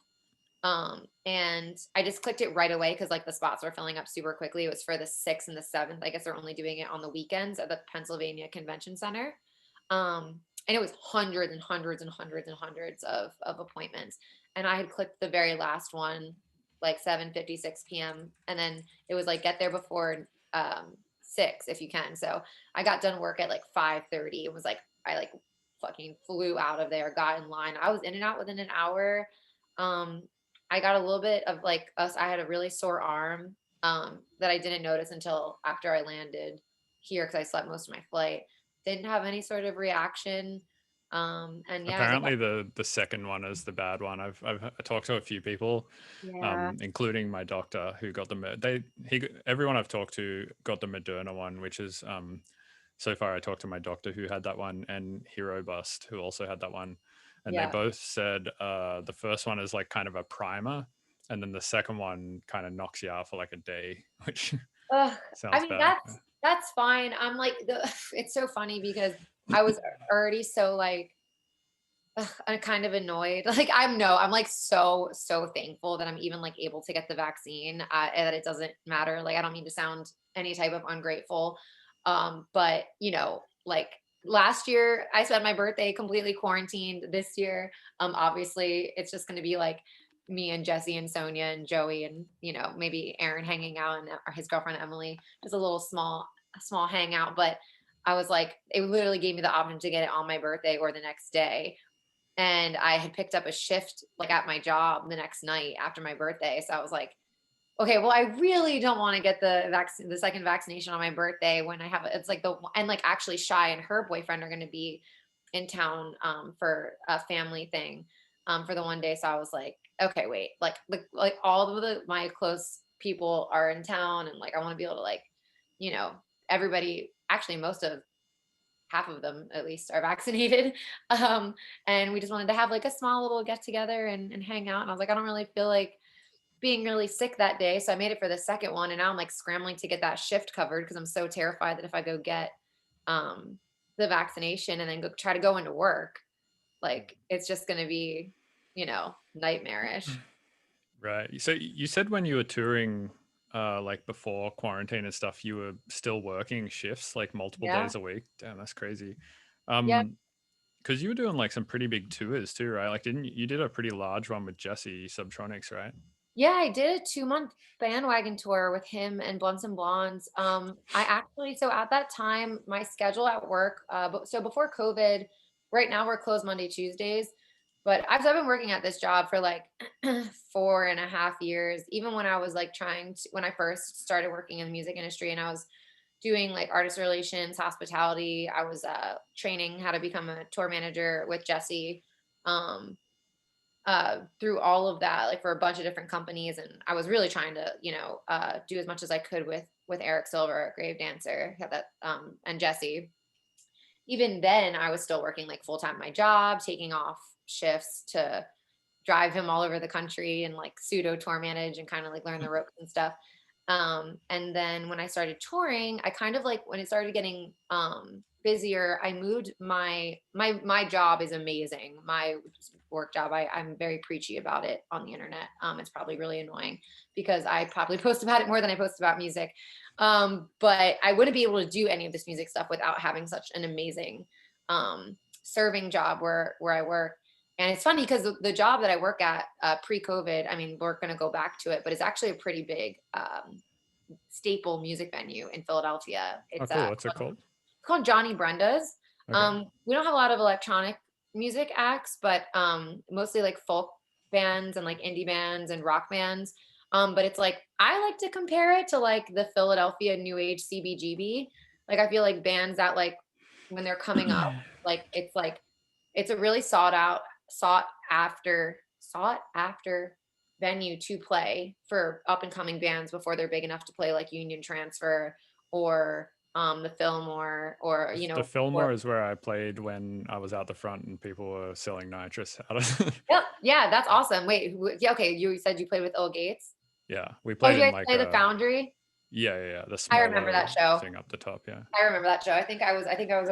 And I just clicked it right away because like the spots were filling up super quickly. It was for the 6th and the 7th. I guess they're only doing it on the weekends at the Pennsylvania Convention Center. And it was hundreds and hundreds and hundreds and hundreds of appointments. And I had clicked the very last one, like 7:56 p.m. And then it was like get there before 6 if you can. So I got done work at like 5:30. It was like I like fucking flew out of there, got in line. I was in and out within an hour. Um, I got a little bit of like us. I had a really sore arm that I didn't notice until after I landed here because I slept most of my flight. Didn't have any sort of reaction. And yeah, I was like, Apparently, the second one is the bad one. I've talked to a few people, yeah, including my doctor, who got everyone I've talked to got the Moderna one, which is so far I talked to my doctor who had that one, and Hero Bust who also had that one, and they yeah. both said the first one is like kind of a primer, and then the second one kind of knocks you out for like a day, which Ugh, I sounds mean, bad. that's fine. I'm like it's so funny because I was already so like I'm kind of annoyed. Like I'm like so thankful that I'm even like able to get the vaccine and that it doesn't matter. Like I don't mean to sound any type of ungrateful. But you know, like last year I spent my birthday completely quarantined. This year, obviously it's just going to be like me and Jesse and Sonia and Joey and you know maybe Aaron hanging out and his girlfriend Emily, just a little small hangout. But I was like, it literally gave me the option to get it on my birthday or the next day, and I had picked up a shift like at my job the next night after my birthday. So I was like, okay, well, I really don't want to get the second vaccination on my birthday when I have it's like and like actually Shy and her boyfriend are going to be in town for a family thing for the one day. So I was like, okay, wait, like all of my close people are in town, and like I want to be able to like, you know, everybody actually most of half of them at least are vaccinated. Um, and we just wanted to have like a small little get together and hang out. And I was like, I don't really feel like being really sick that day. So I made it for the second one. And now I'm like scrambling to get that shift covered because I'm so terrified that if I go get um, the vaccination and then go try to go into work, like it's just going to be, you know, nightmarish. Right. So you said when you were touring, like before quarantine and stuff, you were still working shifts like multiple Yeah. days a week. Damn, that's crazy. Yeah. Because you were doing like some pretty big tours too, right? Like, didn't you did a pretty large one with Jesse Subtronics, right? Yeah, I did a 2-month bandwagon tour with him and Blunts and Blondes. I actually, so at that time, my schedule at work, so before COVID, right now we're closed Monday, Tuesdays, but I've been working at this job for like 4.5 years. Even when I was like when I first started working in the music industry and I was doing like artist relations, hospitality, I was training how to become a tour manager with Jesse. Um, through all of that, like for a bunch of different companies. And I was really trying to, you know, do as much as I could with Eric Silver, Grave Dancer, had that, and Jesse. Even then, I was still working like full time my job, taking off shifts to drive him all over the country and like pseudo tour manage and kind of like learn the ropes and stuff. And then when I started touring, I kind of like when it started getting busier, I moved my job is amazing. My work job, I'm very preachy about it on the internet. It's probably really annoying because I probably post about it more than I post about music. But I wouldn't be able to do any of this music stuff without having such an amazing serving job where I work. And it's funny because the job that I work at pre-COVID, I mean, we're going to go back to it, but it's actually a pretty big staple music venue in Philadelphia. Oh, It's cool. What's it called? called Johnny Brenda's. Okay. We don't have a lot of electronic music acts, but mostly like folk bands and like indie bands and rock bands. But it's like I like to compare it to like the Philadelphia New Age CBGB. Like I feel like bands that like when they're coming up, like it's a really sought after venue to play for up and coming bands before they're big enough to play like Union Transfer or the Fillmore or The or Fillmore is where I played when I was out the front and people were selling nitrous out of. yep, yeah, that's awesome. Wait, yeah, okay, you said you played with Ill Gates. Yeah, we Oh, played you in guys like play the a Foundry? the I remember smaller that show. thing up the top. Yeah. I remember that show. I think I was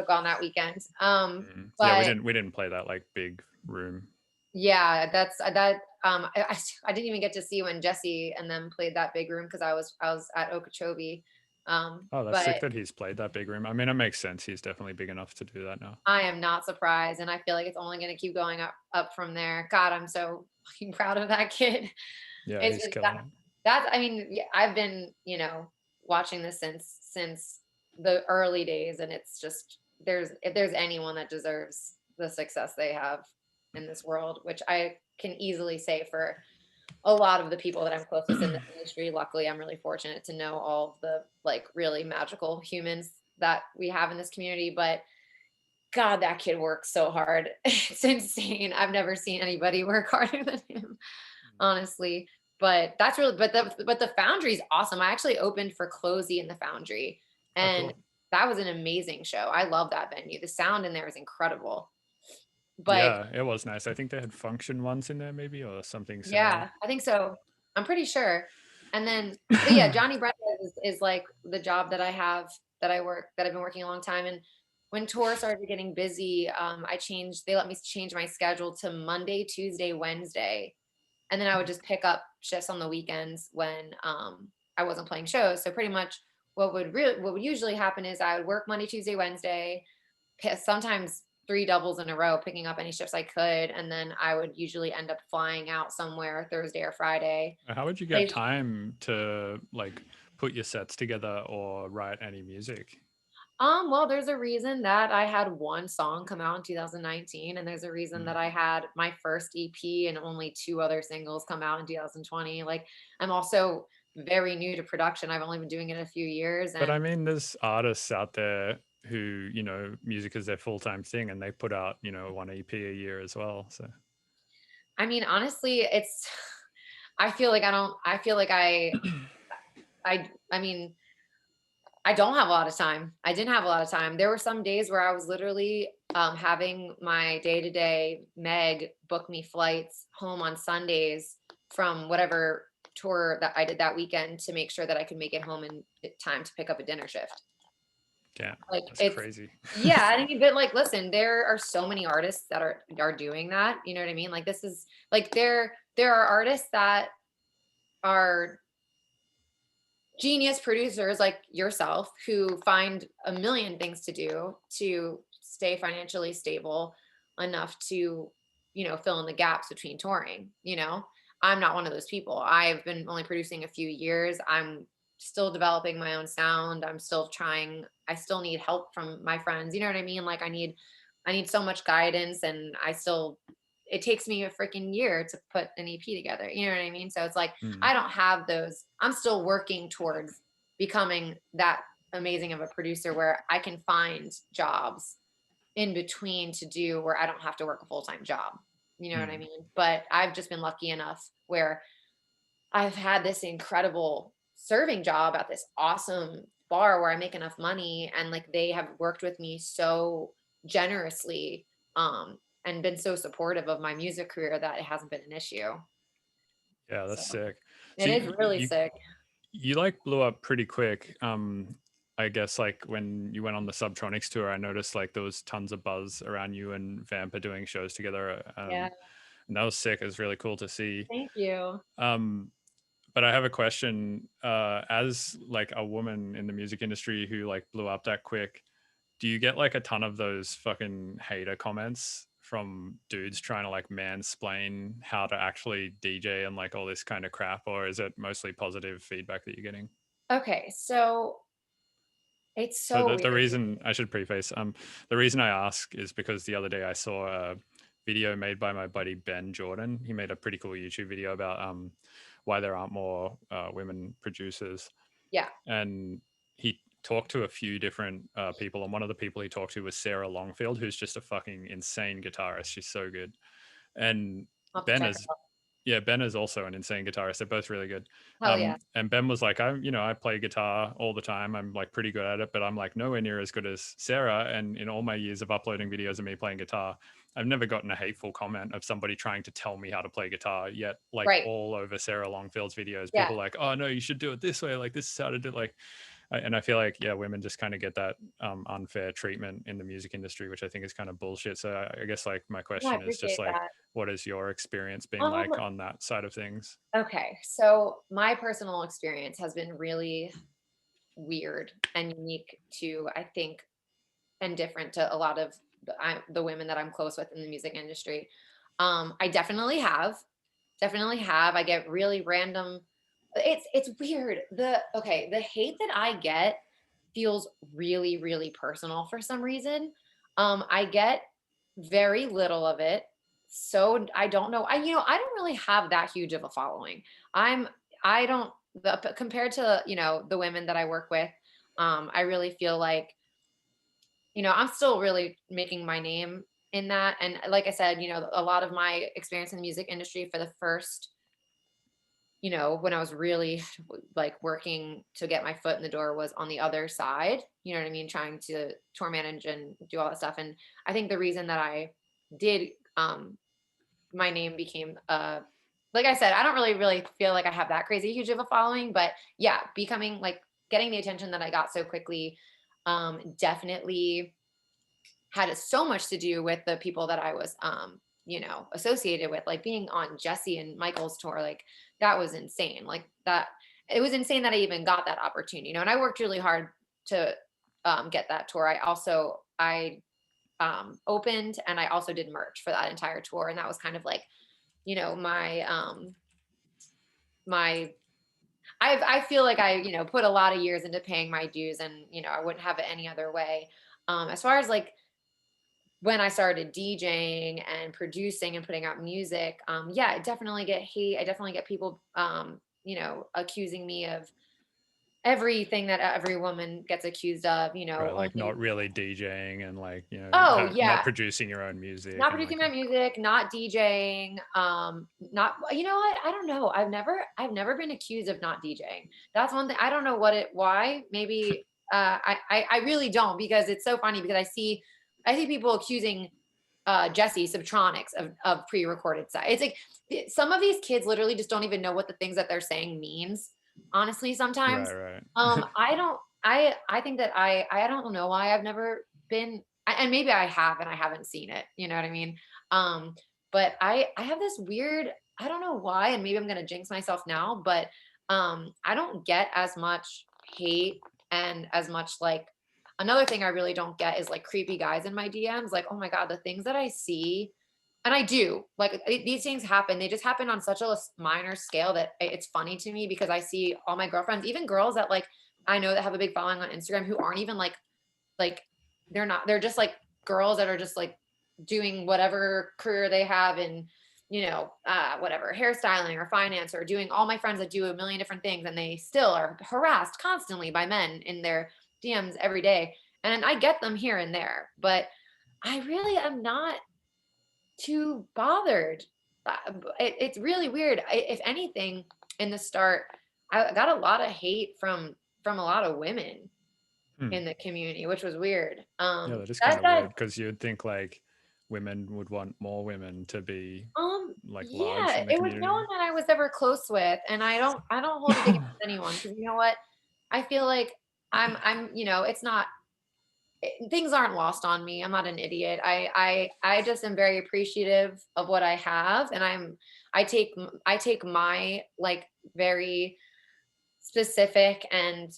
gone that weekend. Yeah, But we didn't play that like big room. yeah, that's that. I didn't even get to see when Jesse and them played that big room because I was at Okeechobee. Oh, that's sick But that he's played that big room. I mean, it makes sense. He's definitely big enough to do that now. I am not surprised, and I feel like it's only going to keep going up from there. God, I'm so fucking proud of that kid. Yeah, It's he's just killing it. that's. I mean, yeah, I've been watching this since the early days, and it's just if there's anyone that deserves the success they have in this world, which I can easily say for a lot of the people that I'm closest in the industry. Luckily, I'm really fortunate to know all of the like really magical humans that we have in this community. But God, that kid works so hard. It's insane. I've never seen anybody work harder than him, honestly. But that's really but the Foundry's awesome. I actually opened for Closey in the Foundry, Oh, and cool. that was an amazing show. I love that venue. The sound in there is incredible. But Yeah, it was nice. I think they had function ones in there, maybe, or something similar. yeah, I think so. I'm pretty sure. And then, but yeah, Johnny Brenda is like the job that I have that I've been working a long time. And when tours started getting busy, they let me change my schedule to Monday, Tuesday, Wednesday. And then I would just pick up shifts on the weekends when I wasn't playing shows. So pretty much what would usually happen is I would work Monday, Tuesday, Wednesday, sometimes three doubles in a row, picking up any shifts I could. And then I would usually end up flying out somewhere Thursday or Friday. How would you get time to like put your sets together or write any music? Well, there's a reason that I had one song come out in 2019, and there's a reason that Mm. I had my first EP and only two other singles come out in 2020. Like, I'm also very new to production. I've only been doing it a few years, But I and mean, there's artists out there who, music is their full-time thing and they put out, one EP a year as well. So I mean, honestly, it's. I feel like I don't. I feel like I mean, I don't have a lot of time. I didn't have a lot of time. There were some days where I was literally having my day to day Meg book me flights home on Sundays from whatever tour that I did that weekend to make sure that I could make it home in time to pick up a dinner shift. yeah, Like that's it's crazy. yeah, I mean, but like listen, there are so many artists that are doing that. You know what I mean? Like this is like there are artists that are genius producers like yourself who find a million things to do to stay financially stable enough to fill in the gaps between touring. I'm not one of those people. I've been only producing a few years. I'm still developing my own sound. I'm still trying. I still need help from my friends. You know what I mean? Like I need so much guidance, and it takes me a freaking year to put an EP together. You know what I mean? So it's like Mm. I don't have those. I'm still working towards becoming that amazing of a producer where I can find jobs in between to do where I don't have to work a full-time job. You know what I Mm. mean? But I've just been lucky enough where I've had this incredible serving job at this awesome bar where I make enough money, and like they have worked with me so generously and been so supportive of my music career that it hasn't been an issue. Yeah, that's So sick. So it is really sick. you like blew up pretty quick. I guess like when you went on the Subtronics tour, I noticed like there was tons of buzz around you and Vampa doing shows together. Yeah. And that was sick. It was really cool to see. Thank you. Um, but I have a question. As like a woman in the music industry who like blew up that quick, do you get like a ton of those fucking hater comments from dudes trying to like mansplain how to actually DJ and like all this kind of crap, or is it mostly positive feedback that you're getting? Okay, so it's So so the weird. reason I should preface, the reason I ask is because the other day I saw video made by my buddy Ben Jordan. He made a pretty cool YouTube video about why there aren't more women producers. Yeah. And he talked to a few different people, and one of the people he talked to was Sarah Longfield, who's just a fucking insane guitarist. She's so good. And I'll have to Ben check is, yeah, Ben is also an insane guitarist. They're both really good. Hell yeah. And Ben was like, I play guitar all the time. I'm like pretty good at it, but I'm like nowhere near as good as Sarah. And in all my years of uploading videos of me playing guitar, I've never gotten a hateful comment of somebody trying to tell me how to play guitar yet. Like Right. all over Sarah Longfield's videos, Yeah. people like, oh no, you should do it this way. Like this is how to do it. Like, and I feel like, yeah, women just kind of get that unfair treatment in the music industry, which I think is kind of bullshit. So I guess like my No, I question is just appreciate like, that. what has your experience been like on that side of things? Okay, so my personal experience has been really weird and unique to, I think, and different to a lot of the women that I'm close with in the music industry. I definitely have. I get really random. It's weird. The hate that I get feels really, really personal for some reason. I get very little of it. So I don't know. I don't really have that huge of a following. I'm I don't compared to, the women that I work with, I really feel like, I'm still really making my name in that. And like I said, a lot of my experience in the music industry for the first, when I was really like working to get my foot in the door was on the other side, you know what I mean? Trying to tour manage and do all that stuff. And I think the reason that I did, my name became, like I said, I don't really feel like I have that crazy huge of a following, but yeah, becoming like getting the attention that I got so quickly, definitely had so much to do with the people that I was, associated with, like being on Jesse and Michael's tour. Like that was insane. Like that, it was insane that I even got that opportunity, and I worked really hard to get that tour. I opened, and I also did merch for that entire tour. And that was kind of like, my I feel like I, put a lot of years into paying my dues, and, I wouldn't have it any other way. As far as like when I started DJing and producing and putting out music, yeah, I definitely get hate. I definitely get people, accusing me of everything that every woman gets accused of, Right, like only. not really DJing and like, Oh not yeah, producing your own music not and producing like my music, not DJing, not, what? I don't know. I've never been accused of not DJing. That's one thing. I don't know why. Maybe I really don't, because it's so funny, because I see people accusing Jesse Subtronics of pre-recorded side. It's like some of these kids literally just don't even know what the things that they're saying means. Honestly, sometimes. right. I don't. I think that I don't know why I've never been, and maybe I have and I haven't seen it. You know what I mean? But I have this weird. I don't know why, and maybe I'm gonna jinx myself now, but I don't get as much hate and as much like. Another thing I really don't get is like creepy guys in my DMs. Like, oh my God, the things that I see, and I do, like these things happen. They just happen on such a minor scale that it's funny to me, because I see all my girlfriends, even girls that like I know that have a big following on Instagram, who aren't even like they're just like girls that are just like doing whatever career they have in, whatever, hairstyling or finance, or doing, all my friends that do a million different things, and they still are harassed constantly by men in their DMs every day. And I get them here and there, but I really am not too bothered. It's really weird. If anything, in the start, I got a lot of hate from a lot of women Hmm. in the community, which was weird. Yeah, that is kind That of that weird because you'd think like women would want more women to be like large yeah, in the it was no community. one that I was ever close with, and I don't hold it against anyone, because you know what, I feel like it's not, things aren't lost on me. I'm not an idiot. I just am very appreciative of what I have, and I take my like very specific and,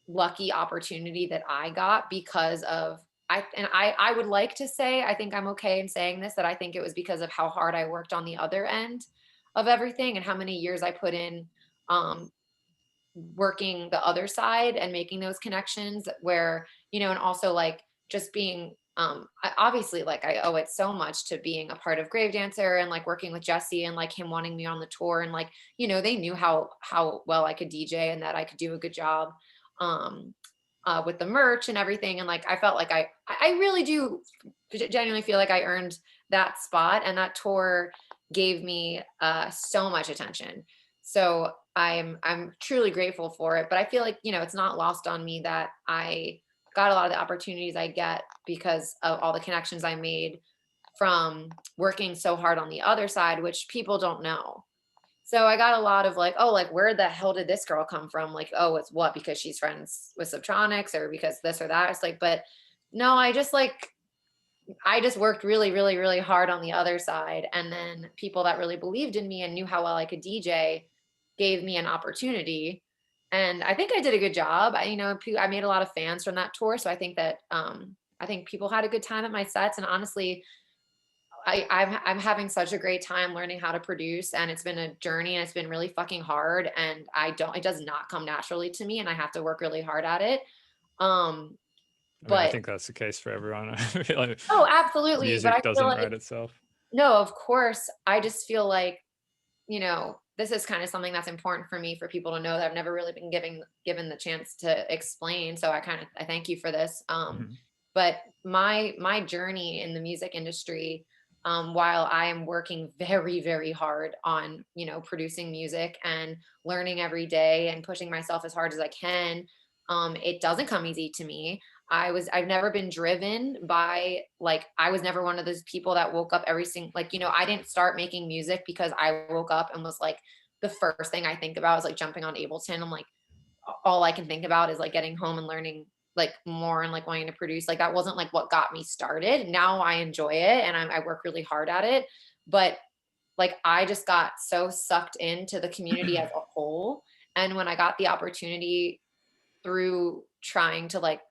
lucky opportunity that I got, because of I would like to say, I think I'm okay in saying this, that I think it was because of how hard I worked on the other end of everything, and how many years I put in, um working the other side and making those connections, where, and also like just being obviously like I owe it so much to being a part of Grave Dancer and like working with Jesse and like him wanting me on the tour, and like, you know, they knew how well I could DJ and that I could do a good job um with the merch and everything. And like I felt like I really do genuinely feel like I earned that spot, and that tour gave me so much attention. So I'm truly grateful for it. But I feel like, you know, it's not lost on me that I got a lot of the opportunities I get because of all the connections I made from working so hard on the other side, which people don't know. So I got a lot of like, oh, like where the hell did this girl come from? Like, oh, it's what, because she's friends with Subtronics or because this or that. It's like, but no, I just worked really, really, really hard on the other side. And then people that really believed in me and knew how well I could DJ gave me an opportunity. And I think I did a good job. You know, I made a lot of fans from that tour. So I think that, I think people had a good time at my sets. And honestly, I'm having such a great time learning how to produce, and it's been a journey, and it's been really fucking hard. And it does not come naturally to me, and I have to work really hard at it. Um, I mean, I but think that's the case for everyone. I feel like oh, absolutely. But I music feel doesn't like, write itself. no, of course. I just feel like, you know, this is kind of something that's important for me for people to know that I've never really been given the chance to explain. So I thank you for this. Mhm. But my journey in the music industry, while I am working very, very hard on, you know, producing music and learning every day and pushing myself as hard as I can, it doesn't come easy to me. I've never been driven by, like, I was never one of those people that woke up every single, like, you know, I didn't start making music because I woke up and was like, the first thing I think about is like jumping on Ableton. I'm like, all I can think about is like getting home and learning like more and like wanting to produce. Like that wasn't like what got me started. Now I enjoy it, and I work really hard at it. But like I just got so sucked into the community as a whole. And when I got the opportunity through trying to like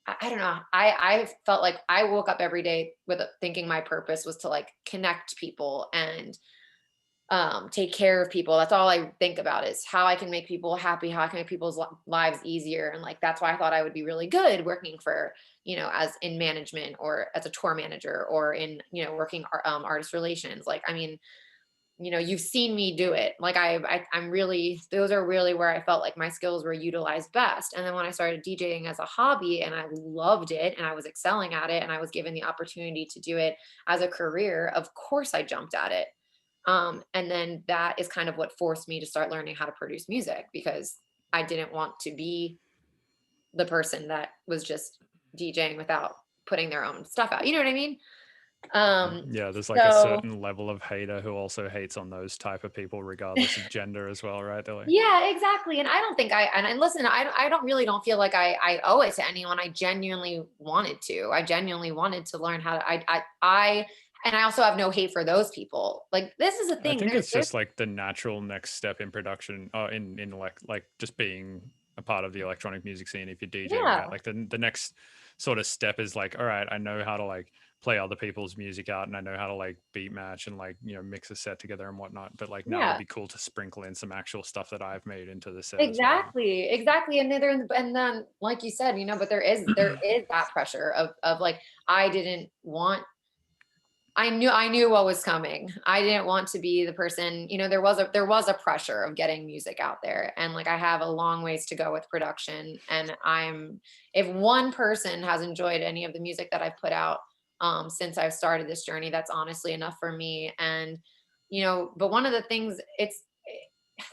I don't know. I felt like I woke up every day with thinking my purpose was to like connect people and take care of people. That's all I think about is how I can make people happy, how I can make people's lives easier. And like that's why I thought I would be really good working for, you know, as in management or as a tour manager or in, you know, working artist relations. Like I mean, you know, you've seen me do it. Like I'm really, those are really where I felt like my skills were utilized best. And then when I started DJing as a hobby and I loved it and I was excelling at it and I was given the opportunity to do it as a career, of course I jumped at it. And then that is kind of what forced me to start learning how to produce music, because I didn't want to be the person that was just DJing without putting their own stuff out. You know what I mean? Yeah, there's like a So certain level of hater who also hates on those type of people, regardless of gender as well, right? They're like, yeah, exactly. And I don't think and listen, I don't really don't feel like I owe it to anyone. I genuinely wanted to. I genuinely wanted to learn how to, and I also have no hate for those people. Like this is a I thing. think it's There's just like the natural next step in production, in like just being a part of the electronic music scene. If you're DJing, right? yeah, Like the next sort of step is like, all right, I know how to like play other people's music out, and I know how to like beat match and like, you know, mix a set together and whatnot. But like now it'd yeah. be cool to sprinkle in some actual stuff that I've made into the set as well. Exactly, exactly. And then like you said, you know, but there is that pressure of like I didn't want, I knew what was coming. I didn't want to be the person, you know, there was a pressure of getting music out there. And like I have a long ways to go with production. And if one person has enjoyed any of the music that I've put out since I've started this journey, that's honestly enough for me. And you know, but one of the things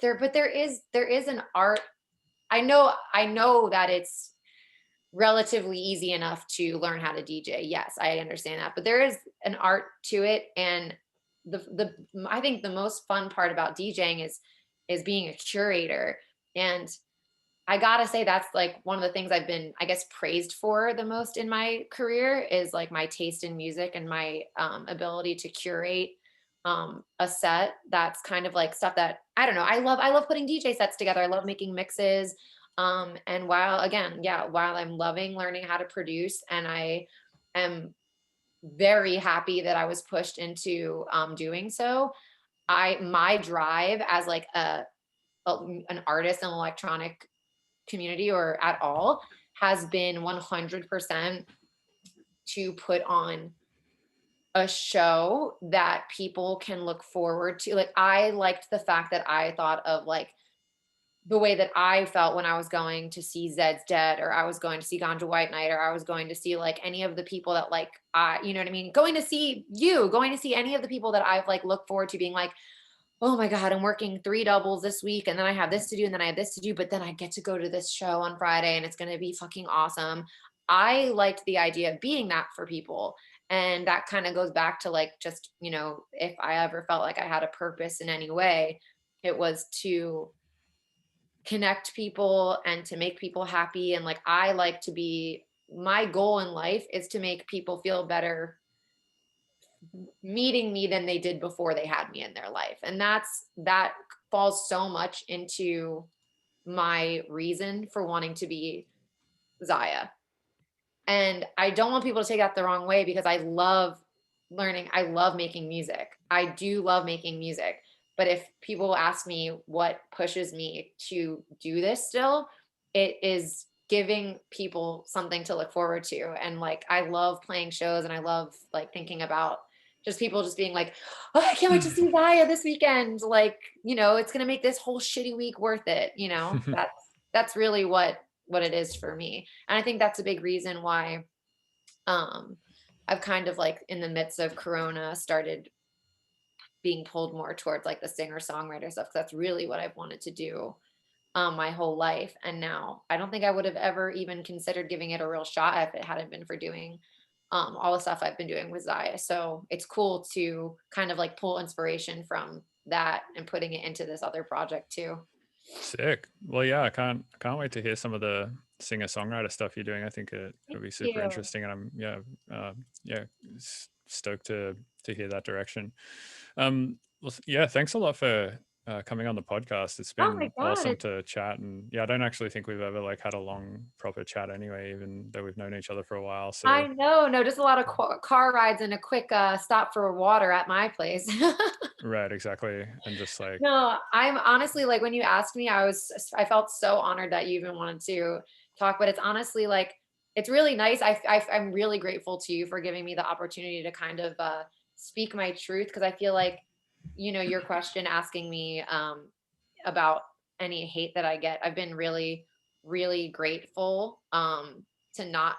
there is an art. I know that it's relatively easy enough to learn how to DJ. Yes, I understand that, but there is an art to it. And the I think the most fun part about DJing is being a curator. And I gotta say that's like one of the things I've been, I guess, praised for the most in my career is like my taste in music and my ability to curate a set that's kind of like stuff that I don't know. I love putting DJ sets together. I love making mixes. And while again, yeah, while I'm loving learning how to produce, and I am very happy that I was pushed into doing so, my drive as like an artist in electronic community or at all has been 100% to put on a show that people can look forward to. Like, I liked the fact that I thought of like the way that I felt when I was going to see Zeds Dead, or I was going to see Ganja White Night, or I was going to see like any of the people that like you know what I mean? Going to see you, going to see any of the people that I've like looked forward to being like, oh my God, I'm working 3 doubles this week, and then I have this to do, and then I have this to do, but then I get to go to this show on Friday and it's gonna be fucking awesome. I liked the idea of being that for people. And that kind of goes back to like just, you know, if I ever felt like I had a purpose in any way, it was to connect people and to make people happy. And like I like to be, my goal in life is to make people feel better meeting me than they did before they had me in their life. And that falls so much into my reason for wanting to be Zaya. And I don't want people to take that the wrong way, because I love learning. I love making music. I do love making music. But if people ask me what pushes me to do this still, it is giving people something to look forward to. And like, I love playing shows, and I love like thinking about just people just being like, oh, I can't wait to see Zaya this weekend. Like, you know, it's going to make this whole shitty week worth it. You know, that's really what it is for me. And I think that's a big reason why I've kind of like in the midst of Corona started being pulled more towards like the singer songwriter stuff, because that's really what I've wanted to do my whole life. And now I don't think I would have ever even considered giving it a real shot if it hadn't been for doing all the stuff I've been doing with Zaya. So it's cool to kind of like pull inspiration from that and putting it into this other project too. Sick. Well, yeah, I can't wait to hear some of the singer songwriter stuff you're doing. I think it'll be super You. interesting, and I'm stoked to hear that direction. Well, yeah, thanks a lot for coming on the podcast. It's Oh my been God. awesome to chat, and yeah, I don't actually think we've ever like had a long proper chat anyway, even though we've known each other for a while. So I know. No, just a lot of car rides and a quick stop for water at my place. right, exactly, and just like No, I'm honestly like, when you asked me, I felt so honored that you even wanted to talk, but it's honestly like, it's really nice. I'm really grateful to you for giving me the opportunity to kind of speak my truth, because I feel like, you know, your question asking me about any hate that I get, I've been really, really grateful to not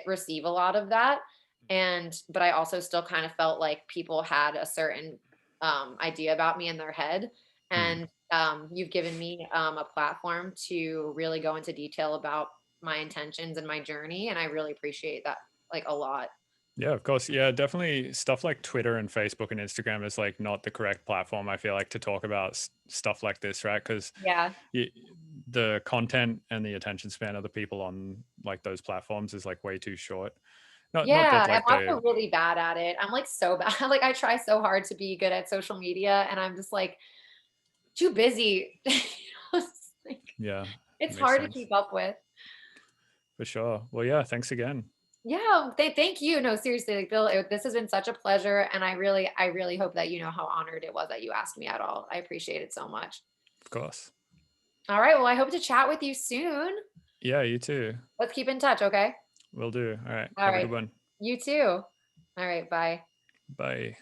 receive a lot of that. And but I also still kind of felt like people had a certain idea about me in their head. hmm. And you've given me a platform to really go into detail about my intentions and my journey, and I really appreciate that like a lot. Yeah, of course. Yeah, definitely stuff like Twitter and Facebook and Instagram is like not the correct platform, I feel like, to talk about stuff like this, right? Because Yeah. the content and the attention span of the people on like those platforms is like way too short. Not Yeah, that I'm like the also really bad at it. I'm like so bad. Like I try so hard to be good at social media, and I'm just like too busy. You know, it's like, yeah, it's makes hard to sense keep up with. for sure. Well, yeah, thanks again. Yeah, thank you. No, seriously, like Bill, this has been such a pleasure, and I really hope that you know how honored it was that you asked me at all. I appreciate it so much. Of course. All right, well, I hope to chat with you soon. Yeah, you too. Let's keep in touch, okay? Will do. All right. All Have a good right, one. you too. All right, bye. Bye.